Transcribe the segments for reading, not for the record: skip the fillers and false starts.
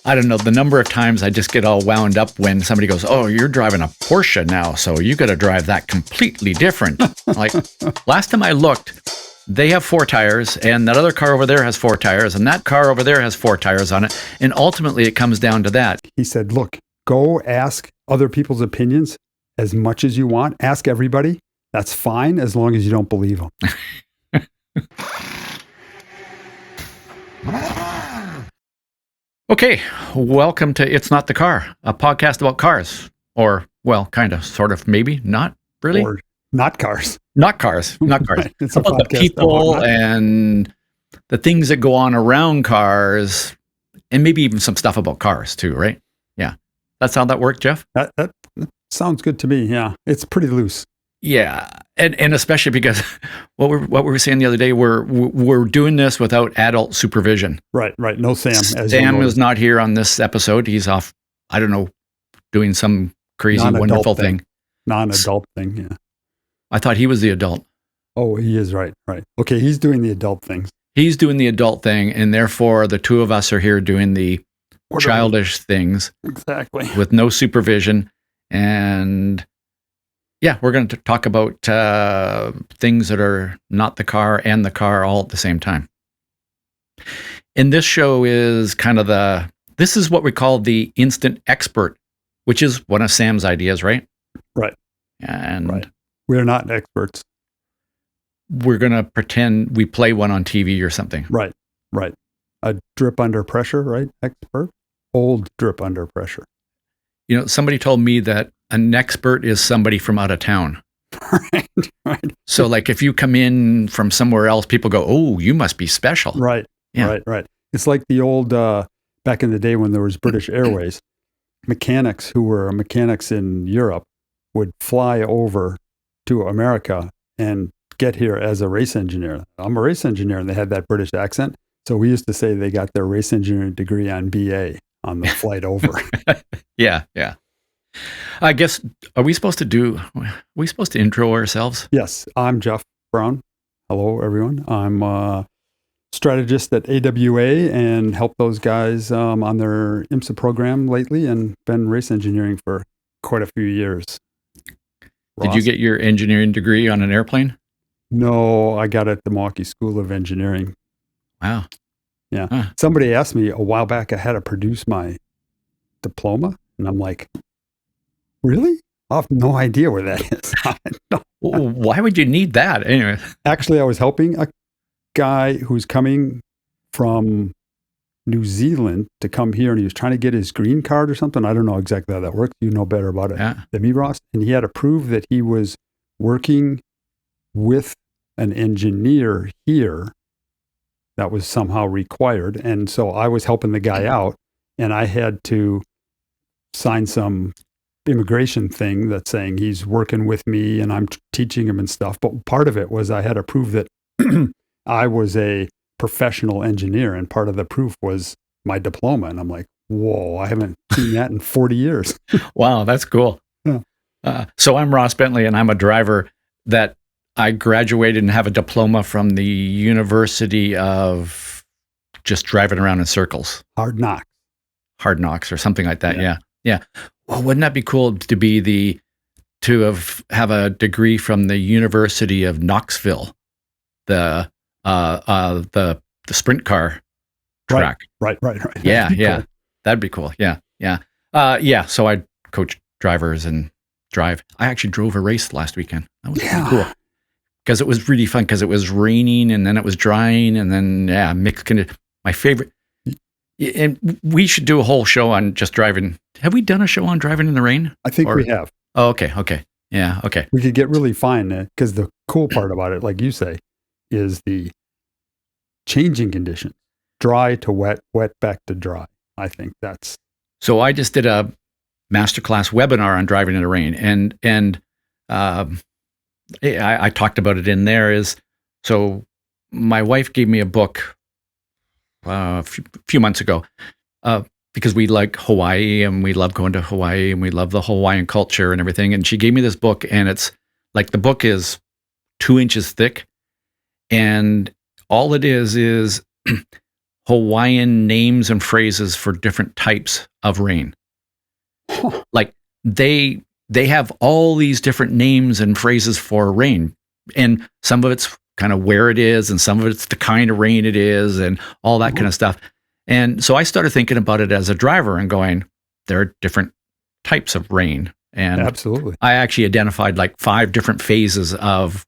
I don't know, the number of times I just get all wound up when somebody goes, oh, you're driving a Porsche now, so you got to drive that completely different. Like, last time I looked, they have 4 tires, and that other car over there has 4 tires, and that car over there has 4 tires on it. And ultimately, it comes down to that. He said, look, go ask other people's opinions as much as you want. Ask everybody. That's fine as long as you don't believe them. Okay, welcome to It's Not the Car, a podcast about cars. Or, well, kind of, sort of, maybe, not really. Or not cars. Not cars, not cars. Right. It's about the people and the things that go on around cars, and maybe even some stuff about cars too, right? Yeah. That's how that worked, Jeff? That sounds good to me, yeah. It's pretty loose. Yeah, and especially because what we were saying the other day, we're doing this without adult supervision. Right. No Sam. Sam is not here on this episode. He's off, I don't know, doing some crazy, wonderful thing. Non-adult thing, yeah. I thought he was the adult. Oh, he is, right. Okay, he's doing the adult things. He's doing the adult thing, and therefore the two of us are here doing the childish things. Exactly. With no supervision. And yeah, we're going to talk about things that are not the car and the car all at the same time. And this show is kind of this is what we call the instant expert, which is one of Sam's ideas, right? Right. And right. We're not experts. We're going to pretend we play one on TV or something. Right. A drip under pressure, right? Expert? Old drip under pressure. You know, somebody told me that an expert is somebody from out of town. Right. So like if you come in from somewhere else, people go, oh, you must be special. Right. Yeah. Right. It's like the old, back in the day when there was British Airways, mechanics who were mechanics in Europe would fly over to America and get here as a race engineer. I'm a race engineer, and they had that British accent. So we used to say they got their race engineering degree on BA on the flight over. Yeah. I guess, are we supposed to intro ourselves? Yes, I'm Jeff Brown. Hello, everyone. I'm a strategist at AWA and helped those guys on their IMSA program lately, and been race engineering for quite a few years. Did you get your engineering degree on an airplane? No, I got it at the Milwaukee School of Engineering. Wow. Yeah. Huh. Somebody asked me a while back, I had to produce my diploma, and I'm like, really? I have no idea where that is. No. Why would you need that? Anyway. Actually, I was helping a guy who's coming from New Zealand to come here, and he was trying to get his green card or something. I don't know exactly how that works. You know better about it than me, Ross. And he had to prove that he was working with an engineer here that was somehow required. And so I was helping the guy out, and I had to sign some immigration thing that's saying he's working with me and I'm teaching him and stuff. But part of it was I had to prove that I was a professional engineer, and part of the proof was my diploma. And I'm like, whoa, I haven't seen that in 40 years. Wow, that's cool. Yeah. So I'm Ross Bentley, and I'm a driver that I graduated and have a diploma from the University of just driving around in circles. Hard knocks or something like that. Yeah. Well, wouldn't that be cool to have a degree from the University of Knoxville, the sprint car track? Right. Yeah. Cool. That'd be cool. Yeah. So I coach drivers and drive. I actually drove a race last weekend. That was pretty cool. Because it was really fun, because it was raining and then it was drying and then, mixed conditions. My favorite. And we should do a whole show on just driving. Have we done a show on driving in the rain? I think we have. Oh, okay. Yeah, okay. We could get really fine, because the cool part about it, like you say, is the changing conditions. Dry to wet, wet back to dry. I think that's... So I just did a masterclass webinar on driving in the rain. And I talked about it in there. So my wife gave me a book a few months ago, because we like Hawaii and we love going to Hawaii and we love the Hawaiian culture and everything. And she gave me this book, and it's like, the book is 2 inches thick, and all it is Hawaiian names and phrases for different types of rain. Like they have all these different names and phrases for rain, and some of it's kind of where it is, and some of it's the kind of rain it is, and all that kind of stuff. And so I started thinking about it as a driver and going, there are different types of rain. And absolutely, I actually identified like 5 different phases of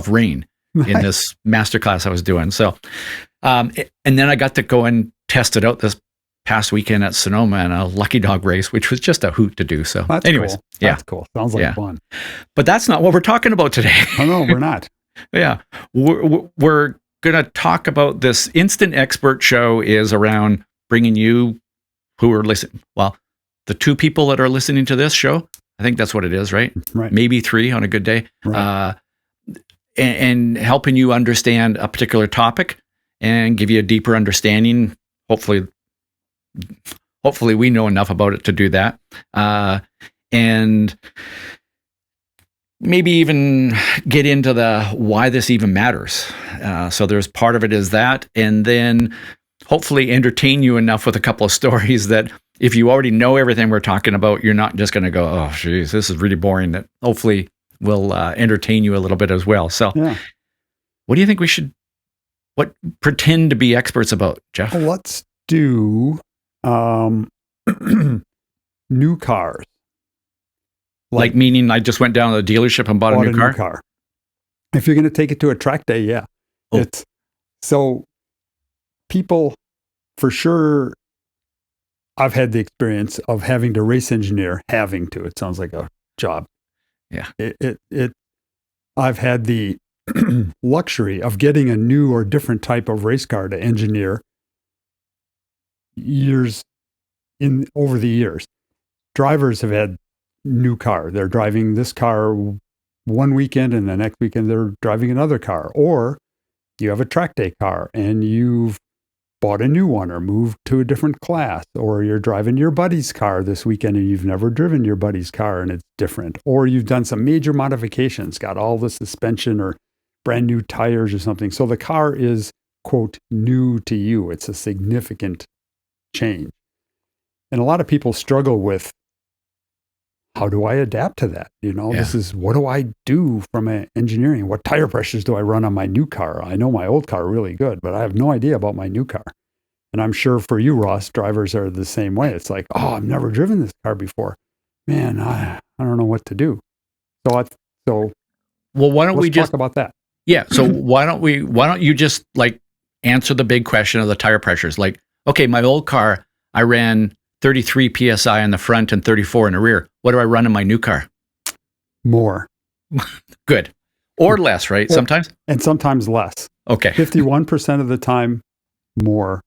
rain in this masterclass I was doing. So, and then I got to go and test it out this past weekend at Sonoma in a lucky dog race, which was just a hoot to do. So that's anyways, cool. Yeah, that's cool. Sounds like fun. But that's not what we're talking about today. Oh, no, we're not. Yeah. We're going to talk about this Instant Expert show is around bringing you who are listening. Well, the 2 people that are listening to this show, I think that's what it is, right? Right. Maybe 3 on a good day. Right. And helping you understand a particular topic and give you a deeper understanding. Hopefully we know enough about it to do that. And maybe even get into the why this even matters. So there's part of it is that, and then hopefully entertain you enough with a couple of stories that if you already know everything we're talking about, you're not just going to go, oh, geez, this is really boring. That hopefully will entertain you a little bit as well. So what do you think we should pretend to be experts about, Jeff? Well, let's do new cars. Like meaning I just went down to the dealership and bought a new car? If you're going to take it to a track day, yeah. Oh. It's so people, for sure, I've had the experience of having to race engineer, it sounds like a job. Yeah. I've had the luxury of getting a new or different type of race car to engineer over the years. Drivers have had new car. They're driving this car one weekend and the next weekend they're driving another car. Or you have a track day car and you've bought a new one or moved to a different class, or you're driving your buddy's car this weekend and you've never driven your buddy's car and it's different. Or you've done some major modifications, got all the suspension or brand new tires or something. So the car is, quote, new to you. It's a significant change. And a lot of people struggle with, how do I adapt to that? This is, what do I do from engineering? What tire pressures do I run on my new car? I know my old car really good, but I have no idea about my new car. And I'm sure for you, Ross, drivers are the same way. It's like, oh, I've never driven this car before. Man, I don't know what to do. Well, why don't we just talk about that? Yeah. So why don't you just like answer the big question of the tire pressures? Like, okay, my old car, I ran 33 PSI in the front and 34 in the rear. What do I run in my new car? More. Good. Or less, right? Sometimes? And sometimes less. Okay. 51% of the time, more.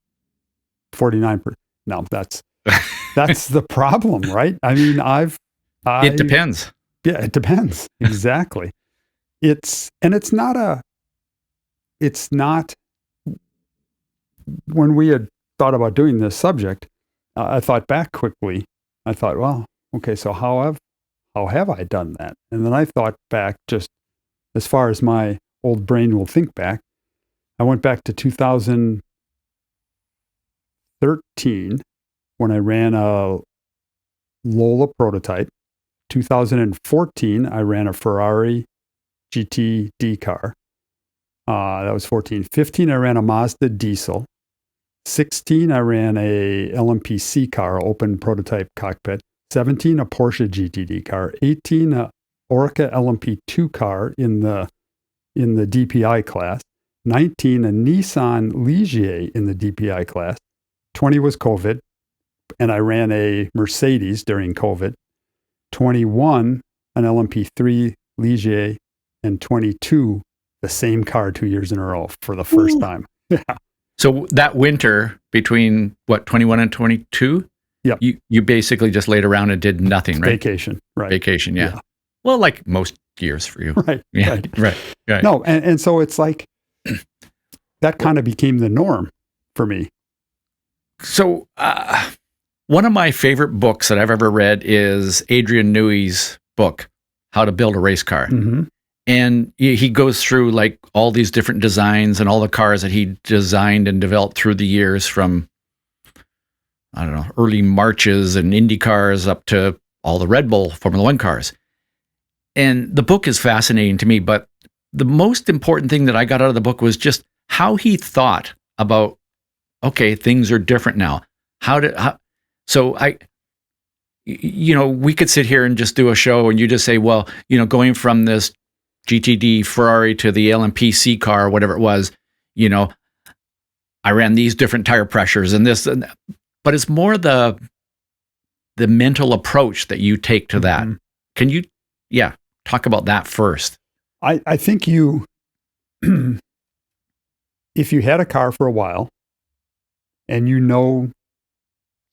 49%. No, that's the problem, right? I mean, it depends. Yeah, it depends. Exactly. It's not when we had thought about doing this subject, I thought back quickly. I thought, well, okay, so how have I done that? And then I thought back, just as far as my old brain will think back. I went back to 2013 when I ran a Lola prototype. 2014, I ran a Ferrari GTD car. That was 14. 15, I ran a Mazda diesel. 16, I ran a LMP-C car, open prototype cockpit. 17, a Porsche GTD car. 18, a Orca LMP2 car in the DPI class. 19, a Nissan Ligier in the DPI class. 20 was COVID, and I ran a Mercedes during COVID. 21, an LMP3 Ligier, and 22, the same car 2 years in a row for the first time. Yeah. So that winter between 21 and 22, yep. you basically just laid around and did nothing, right? Vacation, right? Vacation, yeah. Well, like most years for you, right? Yeah, right. No, and so it's like that kind of became the norm for me. So one of my favorite books that I've ever read is Adrian Newey's book, How to Build a Race Car. Mm-hmm. And he goes through like all these different designs and all the cars that he designed and developed through the years, from, I don't know, early Marches and Indy cars up to all the Red Bull Formula One cars. And the book is fascinating to me, but the most important thing that I got out of the book was just how he thought about, okay, things are different now. We could sit here and just do a show and you just say, well, going from this GTD Ferrari to the LMP car, whatever it was, I ran these different tire pressures and this, but it's more the mental approach that you take to that. Can you, talk about that first? I think if you had a car for a while and you know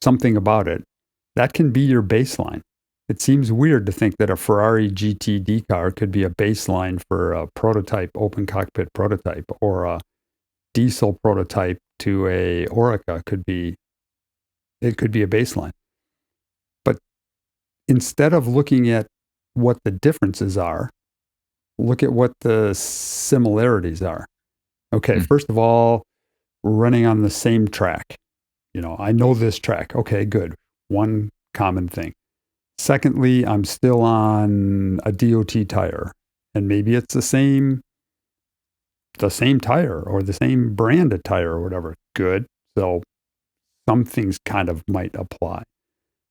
something about it, that can be your baseline. It seems weird to think that a Ferrari GTD car could be a baseline for a prototype, open cockpit prototype, or a diesel prototype to a Oreca could be a baseline. But instead of looking at what the differences are, look at what the similarities are. Okay, first of all, we're running on the same track. I know this track. Okay, good. One common thing. Secondly, I'm still on a DOT tire, and maybe it's the same tire or the same brand of tire or whatever. Good. So some things kind of might apply.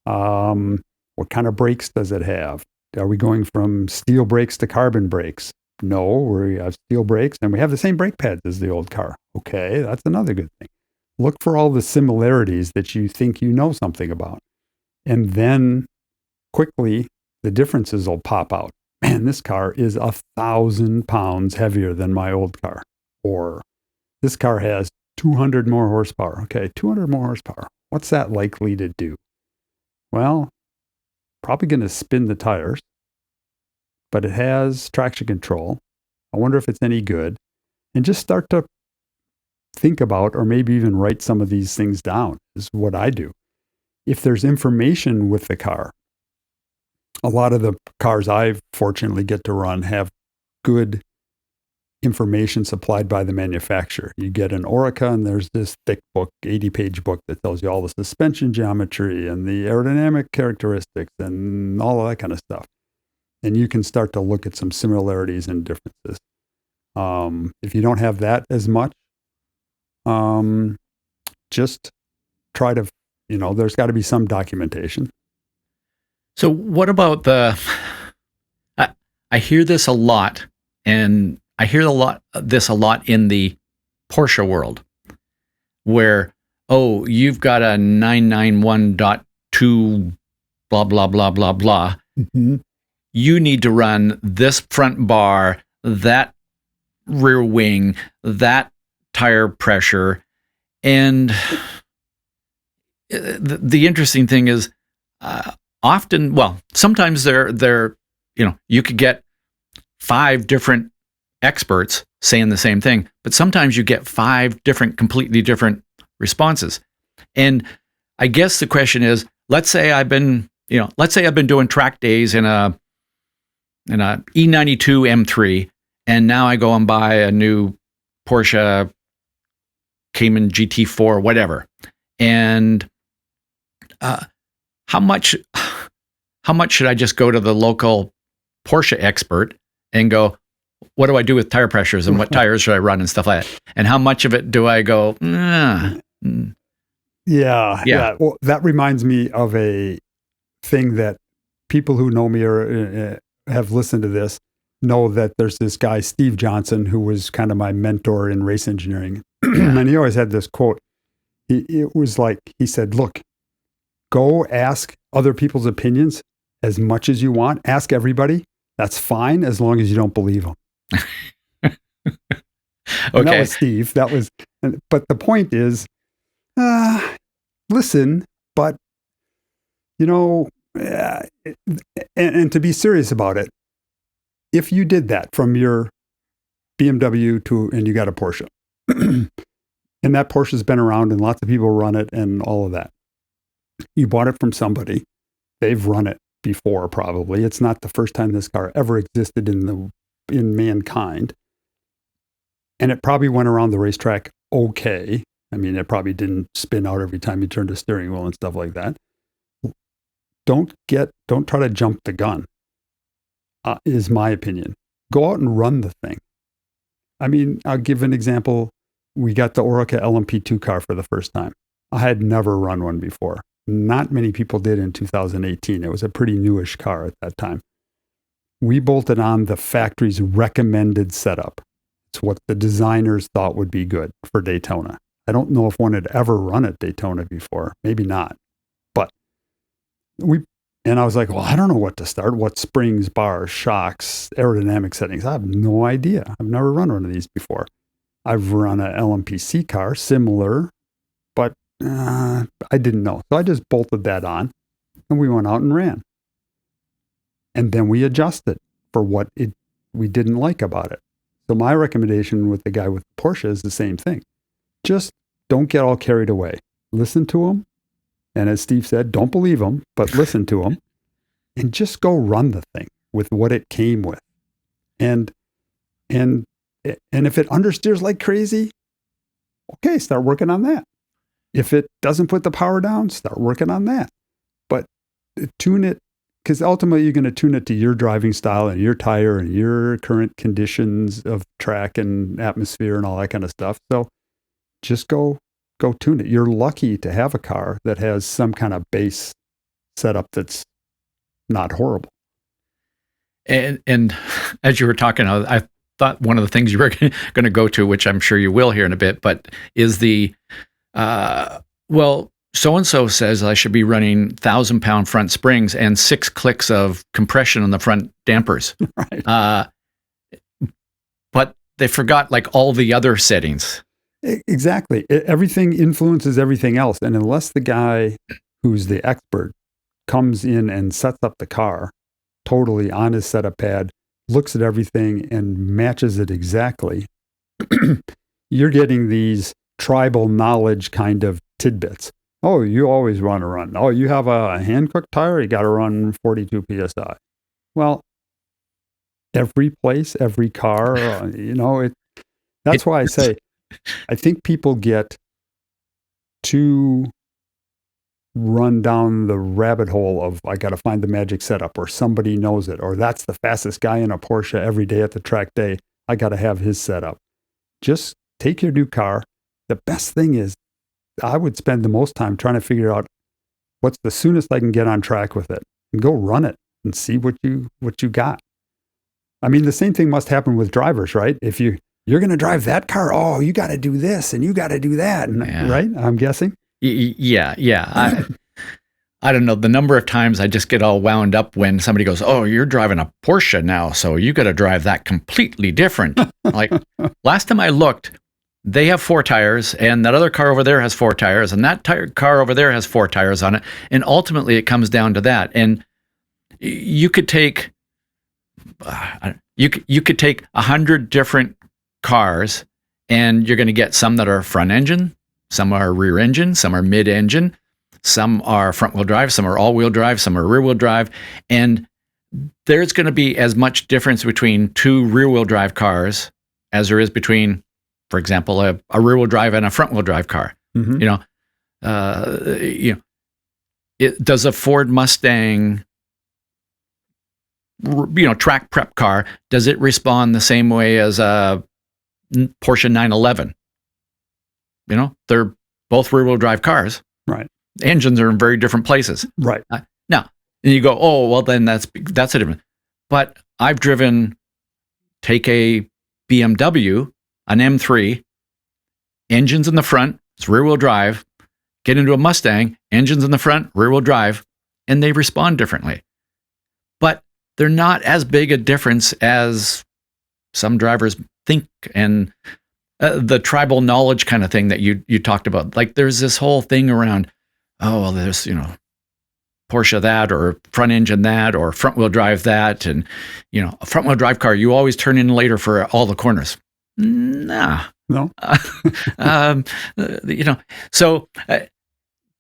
What kind of brakes does it have? Are we going from steel brakes to carbon brakes? No, we have steel brakes and we have the same brake pads as the old car. Okay, that's another good thing. Look for all the similarities that you think you know something about. And then quickly, the differences will pop out. Man, this car is 1,000 pounds heavier than my old car. Or this car has 200 more horsepower. Okay, 200 more horsepower. What's that likely to do? Well, probably going to spin the tires, but it has traction control. I wonder if it's any good. And just start to think about, or maybe even write some of these things down, is what I do. If there's information with the car, a lot of the cars I fortunately get to run have good information supplied by the manufacturer. You get an Oreca and there's this thick book, 80-page book that tells you all the suspension geometry and the aerodynamic characteristics and all of that kind of stuff. And you can start to look at some similarities and differences. If you don't have that as much, just try to, there's got to be some documentation. So what about I hear this a lot, and I hear this a lot in the Porsche world, where, you've got a 991.2 blah, blah, blah, blah, blah. Mm-hmm. You need to run this front bar, that rear wing, that tire pressure. And the interesting thing is, sometimes they're you could get 5 different experts saying the same thing, but sometimes you get 5 completely different responses. And I guess the question is, let's say I've been doing track days in a E92 M3, and now I go and buy a new Porsche Cayman GT4, whatever. And how much should I just go to the local Porsche expert and go, what do I do with tire pressures and what tires should I run and stuff like that? And how much of it do I go, Yeah. Well, that reminds me of a thing that people who know me or have listened to this know, that there's this guy, Steve Johnson, who was kind of my mentor in race engineering. And he always had this quote. It was like, he said, look, go ask other people's opinions as much as you want. Ask everybody. That's fine, as long as you don't believe them. Okay. And that was Steve. But the point is, listen, but, and to be serious about it, if you did that from your BMW and you got a Porsche, and that Porsche's been around and lots of people run it and all of that, you bought it from somebody, they've run it before probably. It's not the first time this car ever existed in in mankind. And it probably went around the racetrack okay. I mean, it probably didn't spin out every time you turned the steering wheel and stuff like that. Don't try to jump the gun, is my opinion. Go out and run the thing. I mean, I'll give an example. We got the Orica LMP2 car for the first time. I had never run one before. Not many people did in 2018. It was a pretty newish car at that time. We bolted on the factory's recommended setup. It's what the designers thought would be good for Daytona. I don't know if one had ever run at Daytona before. Maybe not. But and I was like, well, I don't know what to start. What springs, bars, shocks, aerodynamic settings? I have no idea. I've never run one of these before. I've run an LMPC car, similar, but I didn't know. So I just bolted that on, and we went out and ran. And then we adjusted for what we didn't like about it. So my recommendation with the guy with the Porsche is the same thing. Just don't get all carried away. Listen to him. And as Steve said, don't believe him, but listen to him. And just go run the thing with what it came with. And if it understeers like crazy, okay, start working on that. If it doesn't put the power down, start working on that. But tune it, because ultimately you're going to tune it to your driving style and your tire and your current conditions of track and atmosphere and all that kind of stuff. So just go tune it. You're lucky to have a car that has some kind of base setup that's not horrible. And as you were talking, I thought one of the things you were going to go to, which I'm sure you will here in a bit, but is the, so-and-so says I should be running 1,000-pound front springs and 6 clicks of compression on the front dampers. Right. But they forgot like all the other settings. Exactly. Everything influences everything else. And unless the guy who's the expert comes in and sets up the car totally on his setup pad, looks at everything and matches it exactly, you're getting these tribal knowledge kind of tidbits. Oh, you always want to run. Oh, you have a hand-cooked tire? You got to run 42 PSI. Well, every place, every car, that's why I say, I think people get too run down the rabbit hole of, I got to find the magic setup, or somebody knows it, or that's the fastest guy in a Porsche every day at the track day. I got to have his setup. Just take your new car. The best thing is, I would spend the most time trying to figure out what's the soonest I can get on track with it, and go run it and see what you got. I mean, the same thing must happen with drivers, right? If you're going to drive that car, oh, you got to do this and you got to do that, right? I'm guessing. Yeah. I don't know the number of times I just get all wound up when somebody goes, "Oh, you're driving a Porsche now, so you got to drive that completely different." Like last time I looked, they have 4 tires, and that other car over there has 4 tires, and that car over there has 4 tires on it, and ultimately it comes down to that. And you could take you could take 100 different cars, and you're going to get some that are front engine, some are rear engine, some are mid engine, some are front wheel drive, some are all wheel drive, some are rear wheel drive, and there's going to be as much difference between 2 rear wheel drive cars as there is between, for example, a rear wheel drive and a front wheel drive car. Mm-hmm. Does a Ford Mustang, track prep car, does it respond the same way as a Porsche 911? They're both rear wheel drive cars. Right. Engines are in very different places. Right. Now, and you go, oh, well, then that's a different. But I've take a BMW, an M3, engines in the front, it's rear wheel drive, get into a Mustang, engines in the front, rear wheel drive, and they respond differently. But they're not as big a difference as some drivers think. And the tribal knowledge kind of thing that you talked about, like there's this whole thing around, oh, well, there's, Porsche that, or front engine that, or front wheel drive that. And, a front wheel drive car, you always turn in later for all the corners. Nah. No. So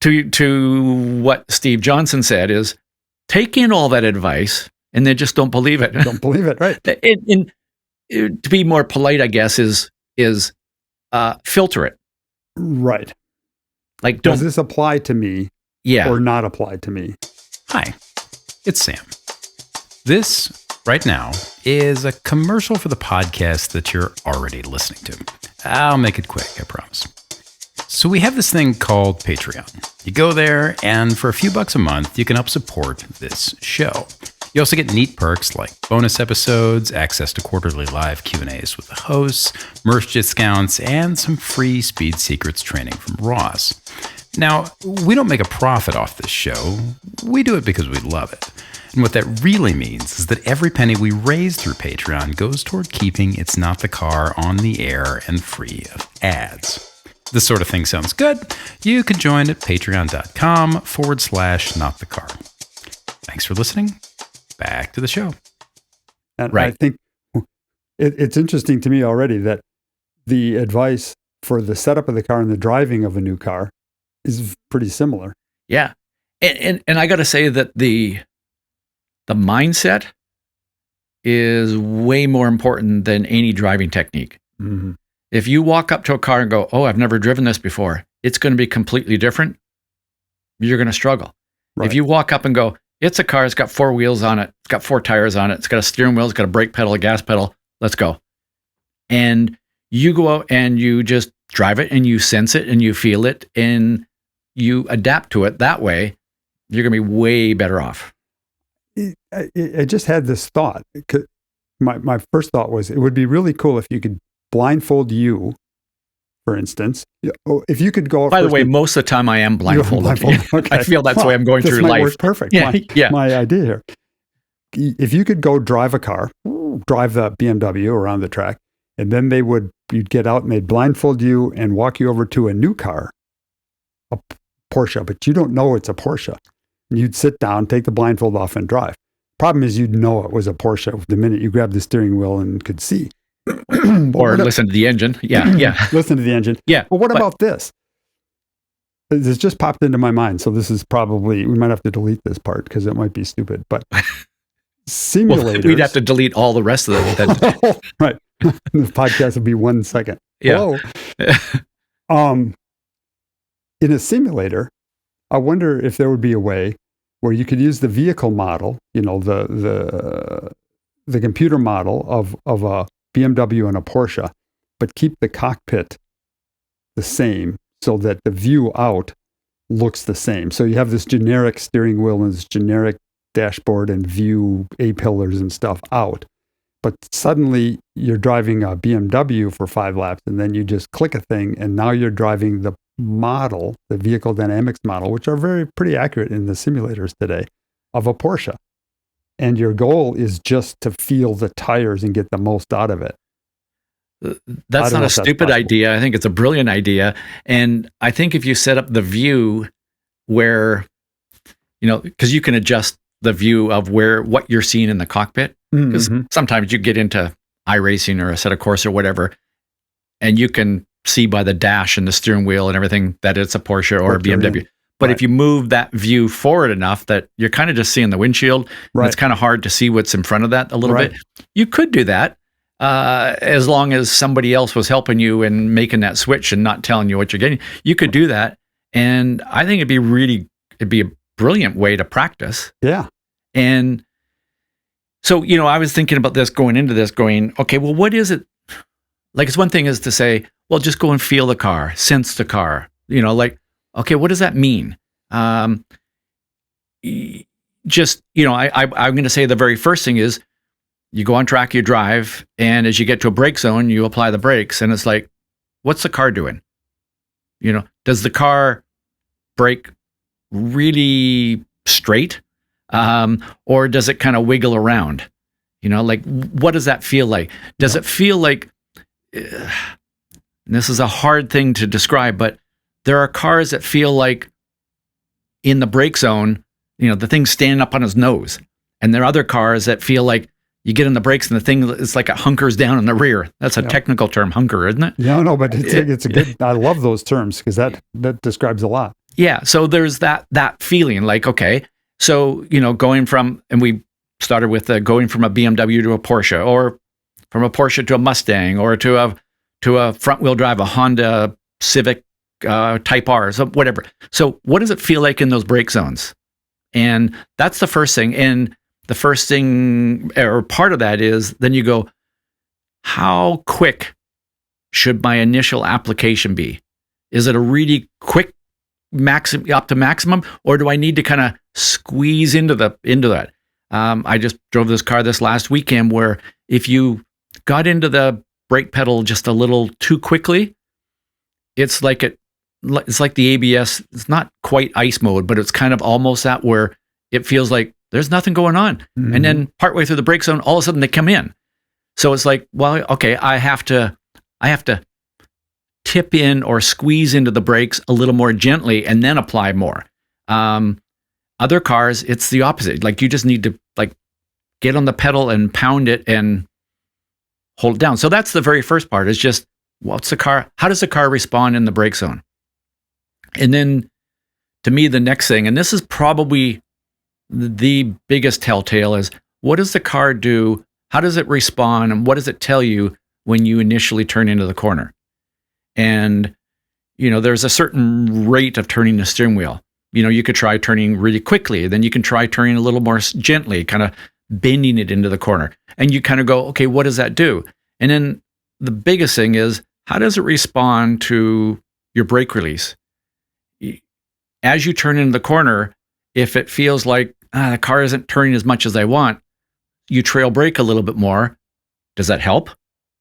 to what Steve Johnson said is, take in all that advice and then just don't believe it. Don't believe it, right. to be more polite, I guess, is filter it. Right. Like, does this apply to me? Yeah. Or not apply to me? Hi, it's Sam. This, right now, is a commercial for the podcast that you're already listening to. I'll make it quick, I promise. So we have this thing called Patreon. You go there, and for a few bucks a month, you can help support this show. You also get neat perks like bonus episodes, access to quarterly live Q&As with the hosts, merch discounts, and some free Speed Secrets training from Ross. Now, we don't make a profit off this show. We do it because we love it. And what that really means is that every penny we raise through Patreon goes toward keeping It's Not the Car on the air and free of ads. This sort of thing sounds good? You can join at patreon.com/notthecar. Thanks for listening. Back to the show. And I think it's interesting to me already that the advice for the setup of the car and the driving of a new car is pretty similar. Yeah. And I got to say that the mindset is way more important than any driving technique. Mm-hmm. If you walk up to a car and go, oh, I've never driven this before, it's going to be completely different. You're going to struggle. Right. If you walk up and go, it's a car, it's got 4 wheels on it, it's got 4 tires on it, it's got a steering wheel, it's got a brake pedal, a gas pedal, let's go. And you go out and you just drive it and you sense it and you feel it and you adapt to it that way, you're going to be way better off. I just had this thought. My first thought was it would be really cool if you could blindfold you, for instance. If you could go... By the way, most of the time I am blindfolded. Okay. I feel that's the way I'm going through life. Work perfect. Yeah, my idea here. If you could go drive a car, drive the BMW around the track, and then you'd get out and they'd blindfold you and walk you over to a new car, a Porsche, but you don't know it's a Porsche. And you'd sit down, take the blindfold off and drive. Problem is you'd know it was a Porsche the minute you grabbed the steering wheel and could see. Or listen to the engine. Yeah. Listen to the engine. Yeah. But what about this? This just popped into my mind. So this is probably, we might have to delete this part because it might be stupid, but simulators. Well, we'd have to delete all the rest of it. Right. The podcast would be 1 second. Yeah. In a simulator, I wonder if there would be a way where you could use the vehicle model, the computer model of a BMW and a Porsche, but keep the cockpit the same so that the view out looks the same. So you have this generic steering wheel and this generic dashboard and view A-pillars and stuff out. But suddenly you're driving a BMW for 5 laps and then you just click a thing and now you're driving the model, the vehicle dynamics model, which are pretty accurate in the simulators today, of a Porsche. And your goal is just to feel the tires and get the most out of it. That's not a stupid idea. I think it's a brilliant idea. And I think if you set up the view where, because you can adjust the view of what you're seeing in the cockpit. Because sometimes you get into iRacing or a set of course or whatever, and you can see by the dash and the steering wheel and everything that it's a Porsche or a BMW. But if you move that view forward enough that you're kind of just seeing the windshield, and it's kind of hard to see what's in front of that a little bit. You could do that as long as somebody else was helping you and making that switch and not telling you what you're getting. You could do that. And I think it'd be a brilliant way to practice. Yeah. And so, I was thinking about this going into this going, okay, well, what is it? Like, it's one thing is to say, well, just go and feel the car, sense the car, okay, what does that mean? I'm going to say the very first thing is you go on track, you drive, and as you get to a brake zone, you apply the brakes, and it's like, what's the car doing? Does the car brake really straight? Or does it kind of wiggle around? What does that feel like? Does it feel like, this is a hard thing to describe, but there are cars that feel like in the brake zone, the thing's standing up on his nose. And there are other cars that feel like you get in the brakes and the thing is like it hunkers down in the rear. That's a technical term, hunker, isn't it? Yeah, no, but it's a good, I love those terms because that describes a lot. Yeah. So there's that feeling like, okay, so, going from, and we started with going from a BMW to a Porsche, or from a Porsche to a Mustang or to a front wheel drive, a Honda Civic Type R, so whatever. So what does it feel like in those brake zones? And that's the first thing. And the first thing, or part of that, is then you go, how quick should my initial application be? Is it a really quick up to maximum, or do I need to kind of squeeze into that? I just drove this car this last weekend where if you got into the brake pedal just a little too quickly, it's like the ABS. It's not quite ice mode, but it's kind of almost that where it feels like there's nothing going on. Mm-hmm. And then partway through the brake zone, all of a sudden they come in. So it's like, well, okay, I have to tip in or squeeze into the brakes a little more gently and then apply more. Other cars, it's the opposite. Like you just need to like get on the pedal and pound it and hold it down. So that's the very first part, is just how does the car respond in the brake zone? And then to me, the next thing, and this is probably the biggest telltale, is what does the car do? How does it respond? And what does it tell you when you initially turn into the corner? And, there's a certain rate of turning the steering wheel. You could try turning really quickly. Then you can try turning a little more gently, kind of bending it into the corner. And you kind of go, okay, what does that do? And then the biggest thing is, how does it respond to your brake release? As you turn into the corner, if it feels like the car isn't turning as much as I want, you trail brake a little bit more. Does that help?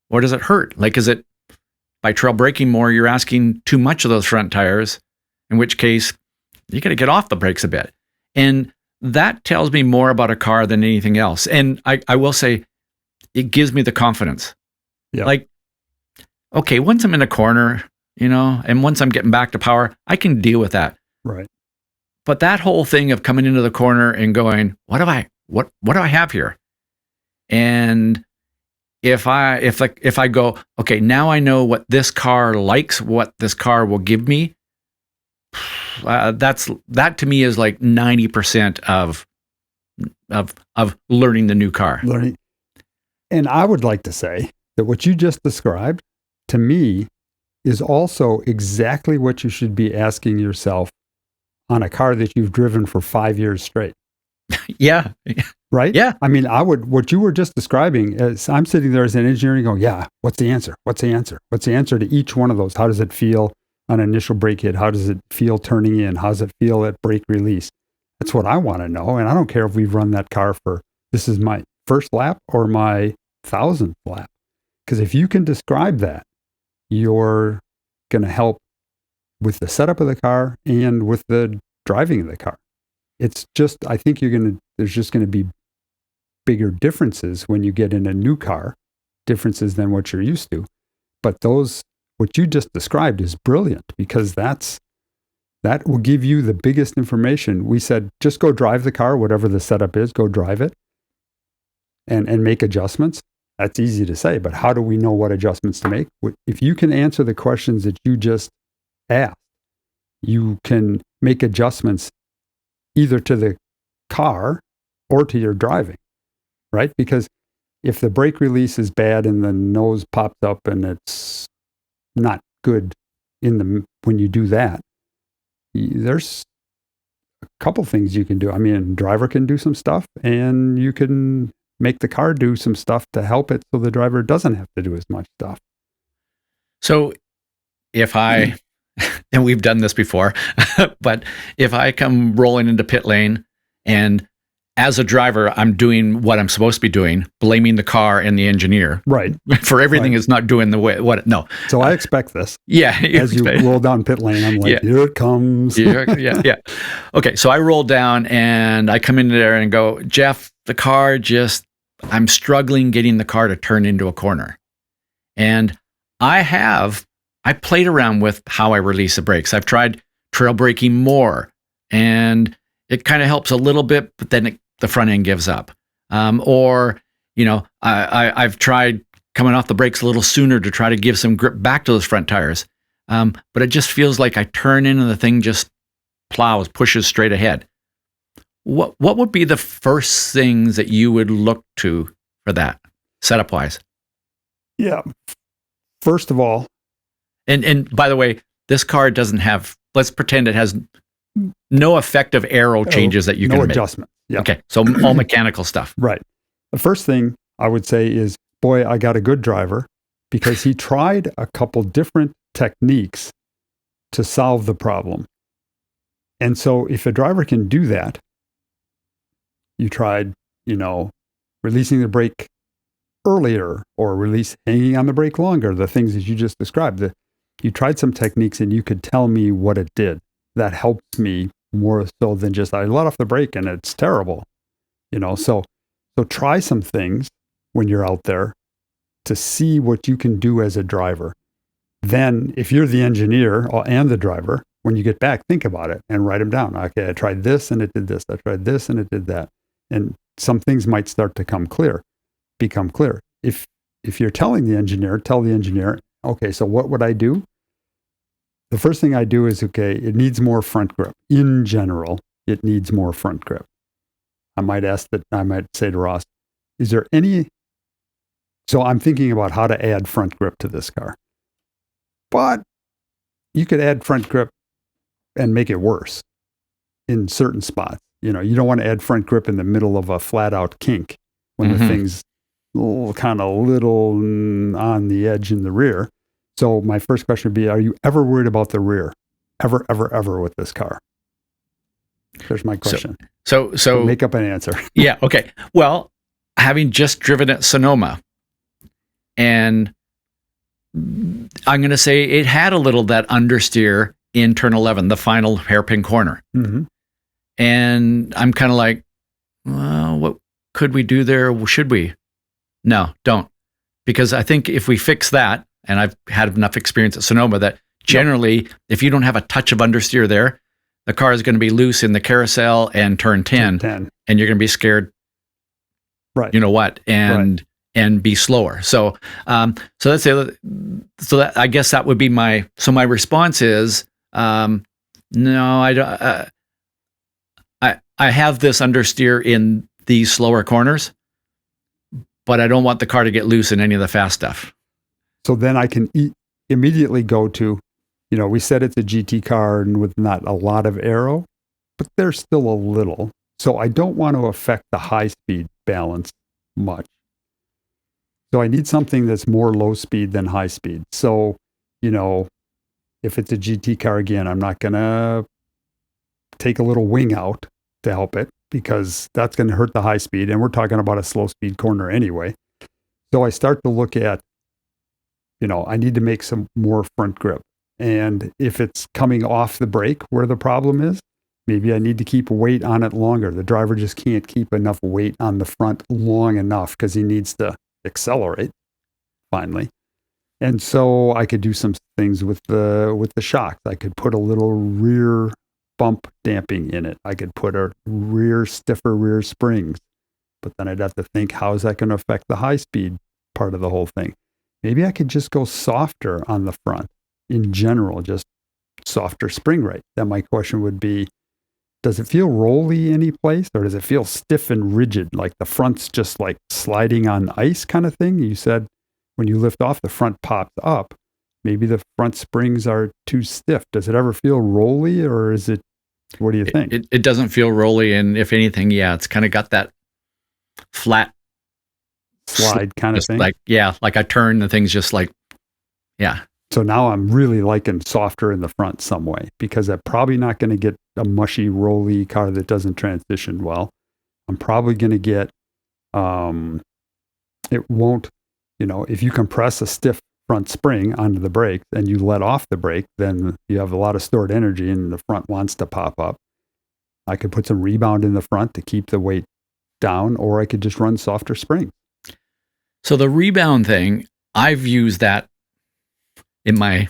Or does it hurt? Like, is it by trail braking more, you're asking too much of those front tires, in which case you got to get off the brakes a bit. And that tells me more about a car than anything else. And I will say, it gives me the confidence. Yeah. Like, okay, once I'm in a corner, and once I'm getting back to power, I can deal with that. Right. But that whole thing of coming into the corner and going, what do I have here? And if I go, okay, now I know what this car likes, what this car will give me, that to me is like 90% of learning the new car. And I would like to say that what you just described to me is also exactly what you should be asking yourself on a car that you've driven for 5 years straight. Yeah. Right? Yeah. I mean, what you were just describing, as I'm sitting there as an engineer and going, yeah, what's the answer? What's the answer? What's the answer to each one of those? How does it feel on initial brake hit? How does it feel turning in? How does it feel at brake release? That's what I want to know. And I don't care if we've run that car for, this is my first lap or my 1,000th lap. Because if you can describe that, you're going to help with the setup of the car and with the driving of the car. It's just, I think there's just going to be bigger differences when you get in a new car, differences than what you're used to. But what you just described is brilliant, because that will give you the biggest information. We said, just go drive the car, whatever the setup is, go drive it and make adjustments. That's easy to say, but how do we know what adjustments to make? If you can answer the questions that you just asked, you can make adjustments either to the car or to your driving, right? Because if the brake release is bad and the nose pops up and it's not good when you do that, there's a couple things you can do. I mean, driver can do some stuff, and you can make the car do some stuff to help it so the driver doesn't have to do as much stuff. So if I, and we've done this before, but if I come rolling into pit lane and as a driver, I'm doing what I'm supposed to be doing, blaming the car and the engineer. Right. For everything is not doing no. So I expect this. Yeah. As you roll down pit lane, I'm like, here it comes. Yeah. Okay. So I roll down and I come in there and go, Jeff, the car I'm struggling getting the car to turn into a corner. And I played around with how I release the brakes. I've tried trail braking more, and it kind of helps a little bit, but then the front end gives up. I've tried coming off the brakes a little sooner to try to give some grip back to those front tires. But it just feels like I turn in and the thing just pushes straight ahead. What would be the first things that you would look to for that, setup-wise? Yeah. First of all, and by the way, this car doesn't have. Let's pretend it has no effective aero changes that you can make. No adjustment. Yeah. Okay, so all mechanical stuff. Right. The first thing I would say is, boy, I got a good driver because he tried a couple different techniques to solve the problem. And so if a driver can do that, you tried, releasing the brake earlier or hanging on the brake longer, the things that you just described. You tried some techniques and you could tell me what it did. That helps me more so than just I let off the brake and it's terrible. So try some things when you're out there to see what you can do as a driver. Then if you're the engineer and the driver, when you get back, think about it and write them down. Okay, I tried this and it did this. I tried this and it did that. And some things might start to become clear. If you're telling the engineer, tell the engineer, okay, so what would I do? The first thing I do is, okay, it needs more front grip. In general, it needs more front grip. I might say to Ross, is there any, so I'm thinking about how to add front grip to this car. But you could add front grip and make it worse in certain spots. You don't want to add front grip in the middle of a flat out kink when the thing's kind of little on the edge in the rear. So my first question would be, are you ever worried about the rear? Ever, ever, ever with this car? There's my question. So make up an answer. Yeah. Okay. Well, having just driven at Sonoma, and I'm going to say it had a little that understeer in turn 11, the final hairpin corner. Mm-hmm. And I'm kind of like, well, what could we do there? Should we? No, don't. Because I think if we fix that, and I've had enough experience at Sonoma that generally, if you don't have a touch of understeer there, the car is going to be loose in the carousel and turn 10. And you're going to be scared, right? You know what? And be slower. So let's say, so that I guess that would be my response is, no, I don't. I have this understeer in these slower corners, but I don't want the car to get loose in any of the fast stuff. So then I can immediately go to, we said it's a GT car and with not a lot of aero, but there's still a little. So I don't want to affect the high speed balance much. So I need something that's more low speed than high speed. So, if it's a GT car again, I'm not going to take a little wing out to help it because that's going to hurt the high speed. And we're talking about a slow speed corner anyway. So I start to look at, I need to make some more front grip. And if it's coming off the brake where the problem is, maybe I need to keep weight on it longer. The driver just can't keep enough weight on the front long enough because he needs to accelerate finally. And so I could do some things with the shocks. I could put a little rear bump damping in it. I could put a stiffer rear springs. But then I'd have to think, how is that going to affect the high speed part of the whole thing? Maybe I could just go softer on the front in general, just softer spring rate. Then my question would be, does it feel rolly any place or does it feel stiff and rigid? Like the front's just like sliding on ice kind of thing? You said when you lift off, the front pops up. Maybe the front springs are too stiff. Does it ever feel rolly or is it, what do you think? It doesn't feel rolly. And if anything, it's kind of got that flat slide kind of thing. Like I turn the thing's just like, So now I'm really liking softer in the front some way because I'm probably not going to get a mushy, rolly car that doesn't transition well. I'm probably going to get, it won't, if you compress a stiff front spring onto the brake and you let off the brake, then you have a lot of stored energy and the front wants to pop up. I could put some rebound in the front to keep the weight down, or I could just run softer springs. So the rebound thing, I've used that in my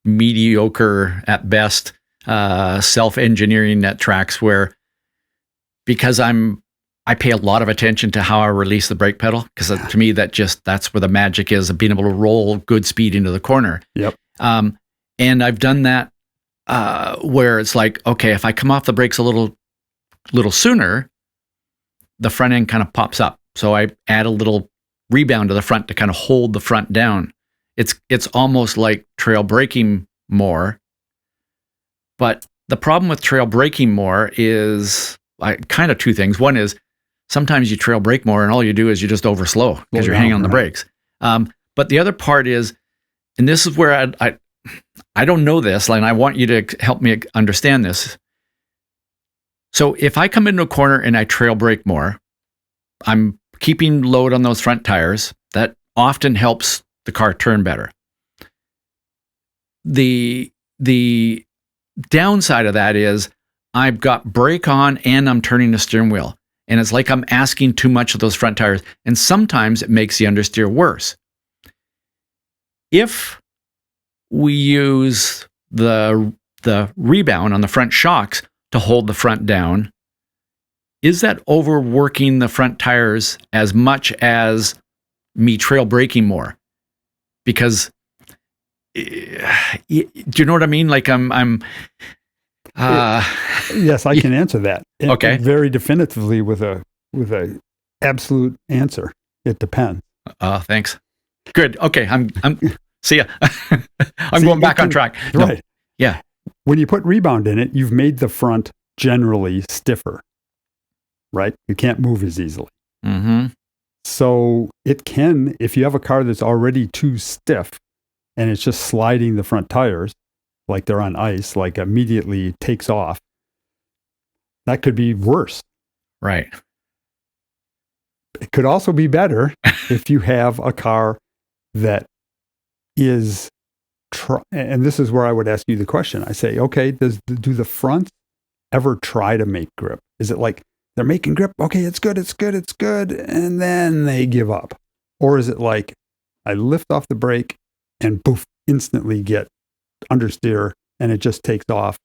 mediocre at best self-engineering net tracks where, because I pay a lot of attention to how I release the brake pedal, because to me that's where the magic is of being able to roll good speed into the corner. Yep. And I've done that where it's like, okay, if I come off the brakes a little sooner, the front end kind of pops up. So I add a little rebound to the front to kind of hold the front down. It's almost like trail braking more. But the problem with trail braking more is kind of two things. One is sometimes you trail brake more and all you do is you just overslow because you're hanging on the brakes. But the other part is, and this is where I don't know this, and I want you to help me understand this. So if I come into a corner and I trail brake more, I'm keeping load on those front tires. That often helps the car turn better. The downside of that is I've got brake on and I'm turning the steering wheel. And it's like I'm asking too much of those front tires. And sometimes it makes the understeer worse. If we use the rebound on the front shocks to hold the front down, is that overworking the front tires as much as me trail braking more? Because do you know what I mean? Like I'm yes, I can answer that. Okay. Very definitively with a absolute answer. It depends. Thanks. Good. Okay. I'm see ya. I'm going back on track. No. Right. Yeah. When you put rebound in it, you've made the front generally stiffer, right? You can't move as easily. Mm-hmm. So it can, if you have a car that's already too stiff and it's just sliding the front tires like they're on ice, like immediately takes off, that could be worse. Right. It could also be better if you have a car that is, and this is where I would ask you the question. I say, okay, do the fronts ever try to make grip? Is it like they're making grip? Okay, it's good. And then they give up. Or is it like I lift off the brake and poof, instantly get understeer and it just takes off?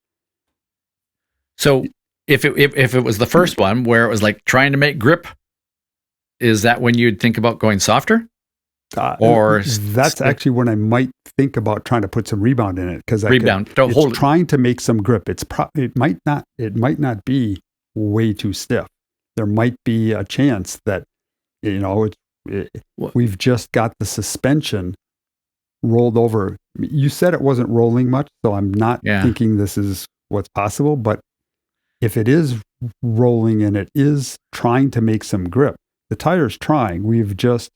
So if it was the first one where it was like trying to make grip, is that when you'd think about going softer? Or that's actually when I might think about trying to put some rebound in it, because it's trying to make some grip. It might not be way too stiff. There might be a chance that we've just got the suspension rolled over. You said it wasn't rolling much, so I'm not thinking this is what's possible. But if it is rolling and it is trying to make some grip, the tire's trying. We've just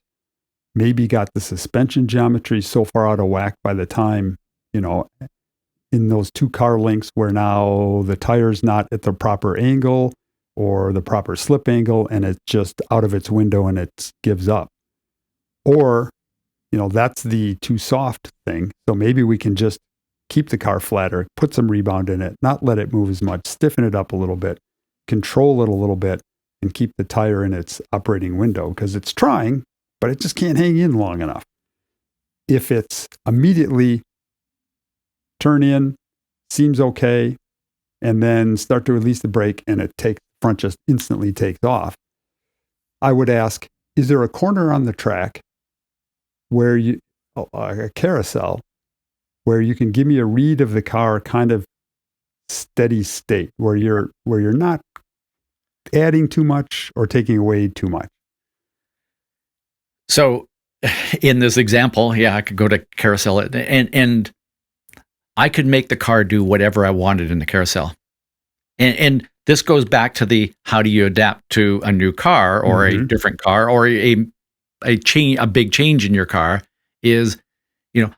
maybe got the suspension geometry so far out of whack by the time, in those two car links where now the tire's not at the proper angle or the proper slip angle and it's just out of its window and it gives up. Or, that's the too soft thing. So maybe we can just keep the car flatter, put some rebound in it, not let it move as much, stiffen it up a little bit, control it a little bit, and keep the tire in its operating window, because it's trying, but it just can't hang in long enough. If it's immediately turn in, seems okay, and then start to release the brake and front just instantly takes off, I would ask, is there a corner on the track where a carousel, where you can give me a read of the car kind of steady state, where you're not adding too much or taking away too much? So in this example, I could go to carousel and I could make the car do whatever I wanted in the carousel. And this goes back to how do you adapt to a new car or a different car or a big change in your car is,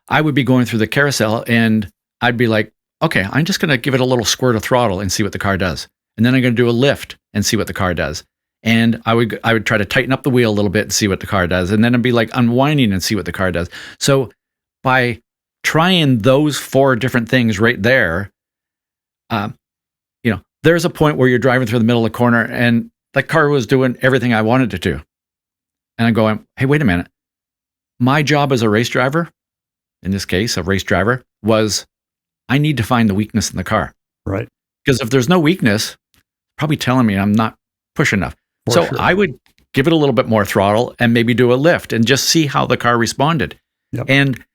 I would be going through the carousel and I'd be like, okay, I'm just going to give it a little squirt of throttle and see what the car does. And then I'm going to do a lift and see what the car does. And I would try to tighten up the wheel a little bit and see what the car does. And then I'd be like unwinding and see what the car does. So by trying those 4 different things right there, there's a point where you're driving through the middle of the corner and the car was doing everything I wanted it to. And I'm going, hey, wait a minute. My job as a race driver, in this case, a race driver, was I need to find the weakness in the car. Right. Because if there's no weakness, probably telling me I'm not pushing enough. Sure. I would give it a little bit more throttle and maybe do a lift and just see how the car responded. Yep. And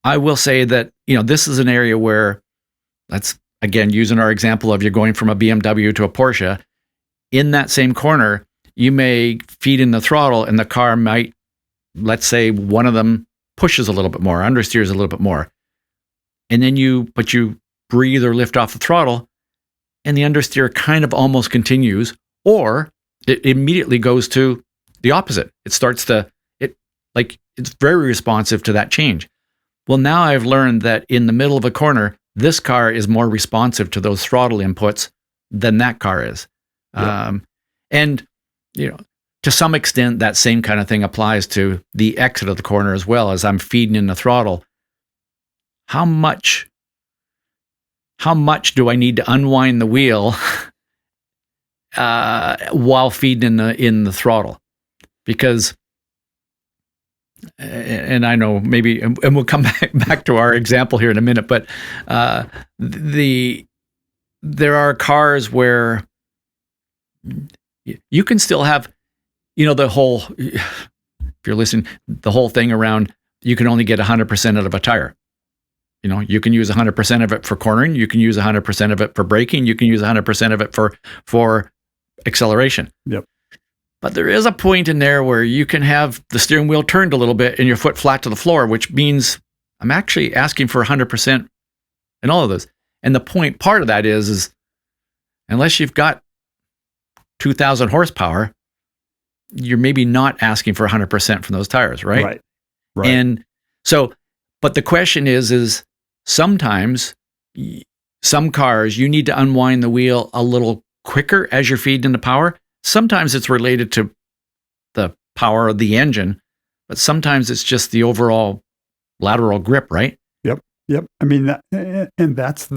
I will say that, this is an area where, that's again, using our example of you going from a BMW to a Porsche, in that same corner, you may feed in the throttle and the car might let's say one of them pushes a little bit more, understeers a little bit more, and then you breathe or lift off the throttle, and the understeer kind of almost continues, or it immediately goes to the opposite. It's very responsive to that change. Well, now I've learned that in the middle of a corner, this car is more responsive to those throttle inputs than that car is. Yep. And, to some extent, that same kind of thing applies to the exit of the corner as well. As I'm feeding in the throttle, how much do I need to unwind the wheel while feeding in the throttle? Because, and I know maybe, and we'll come back to our example here in a minute, but there are cars where you can still have, the whole, if you're listening, the whole thing around, you can only get 100% out of a tire. You can use 100% of it for cornering. You can use 100% of it for braking. You can use 100% of it for acceleration. Yep. But there is a point in there where you can have the steering wheel turned a little bit and your foot flat to the floor, which means I'm actually asking for 100% in all of those. And the part of that is unless you've got 2,000 horsepower, you're maybe not asking for 100% from those tires, right? Right. And so, but the question is sometimes some cars, you need to unwind the wheel a little quicker as you're feeding the power. Sometimes it's related to the power of the engine, but sometimes it's just the overall lateral grip, right? Yep. I mean, that's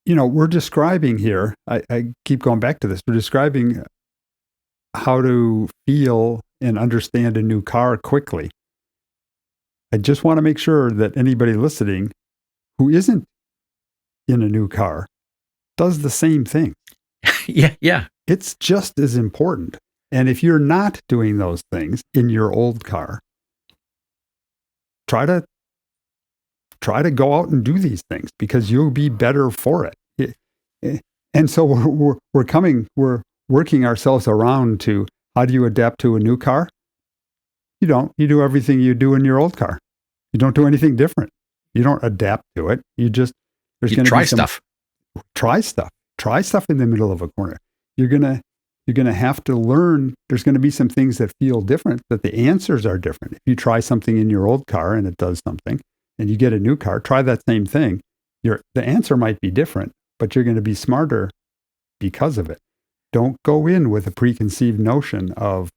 we're describing here, I keep going back to this, we're describing how to feel and understand a new car quickly. I just want to make sure that anybody listening who isn't in a new car does the same thing. Yeah. It's just as important. And if you're not doing those things in your old car, try to go out and do these things because you'll be better for it. And so we're working ourselves around to how do you adapt to a new car? You don't. You do everything you do in your old car. You don't do anything different. You don't adapt to it. You just, there's going to be stuff. Try stuff. Try stuff in the middle of a corner. You're going to have to learn. There's going to be some things that feel different, that the answers are different. If you try something in your old car and it does something, and you get a new car, try that same thing. The answer might be different, but you're going to be smarter because of it. Don't go in with a preconceived notion of,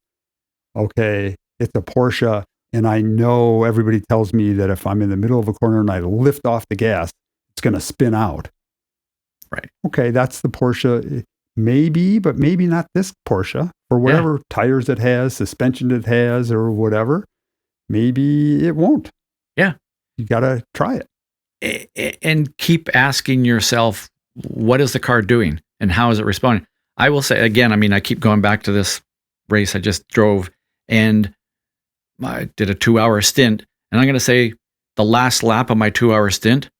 okay, it's a Porsche, and I know everybody tells me that if I'm in the middle of a corner and I lift off the gas, it's going to spin out. Right. Okay, that's the Porsche. Maybe, but maybe not this Porsche. For whatever tires it has, suspension it has, or whatever, maybe it won't. Yeah. You got to try it. And keep asking yourself, what is the car doing and how is it responding? I will say, again, I keep going back to this race I just drove, and I did a 2-hour stint. And I'm going to say the last lap of my 2-hour stint,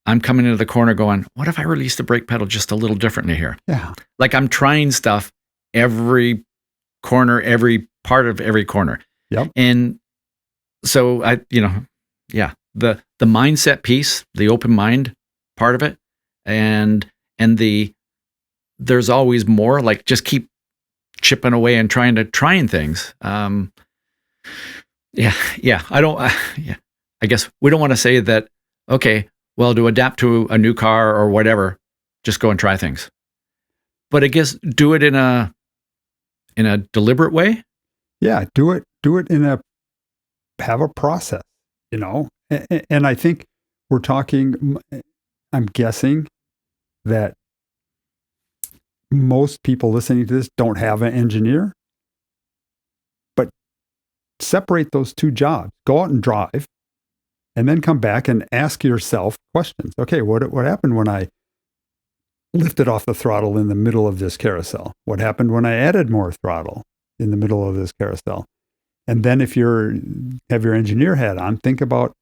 I'm coming into the corner going, what if I release the brake pedal just a little differently here? Yeah. Like I'm trying stuff every corner, every part of every corner. Yep. And so the mindset piece, the open mind part of it, and there's always more, like just keep chipping away and trying things. I guess we don't want to say that, okay, well, to adapt to a new car or whatever, just go and try things. But I guess do it in a deliberate way. Yeah, do it have a process, And I think we're talking, I'm guessing that most people listening to this don't have an engineer, but separate those two jobs. Go out and drive, and then come back and ask yourself questions. Okay, what happened when I lifted off the throttle in the middle of this carousel? What happened when I added more throttle in the middle of this carousel? And then if have your engineer hat on, think about,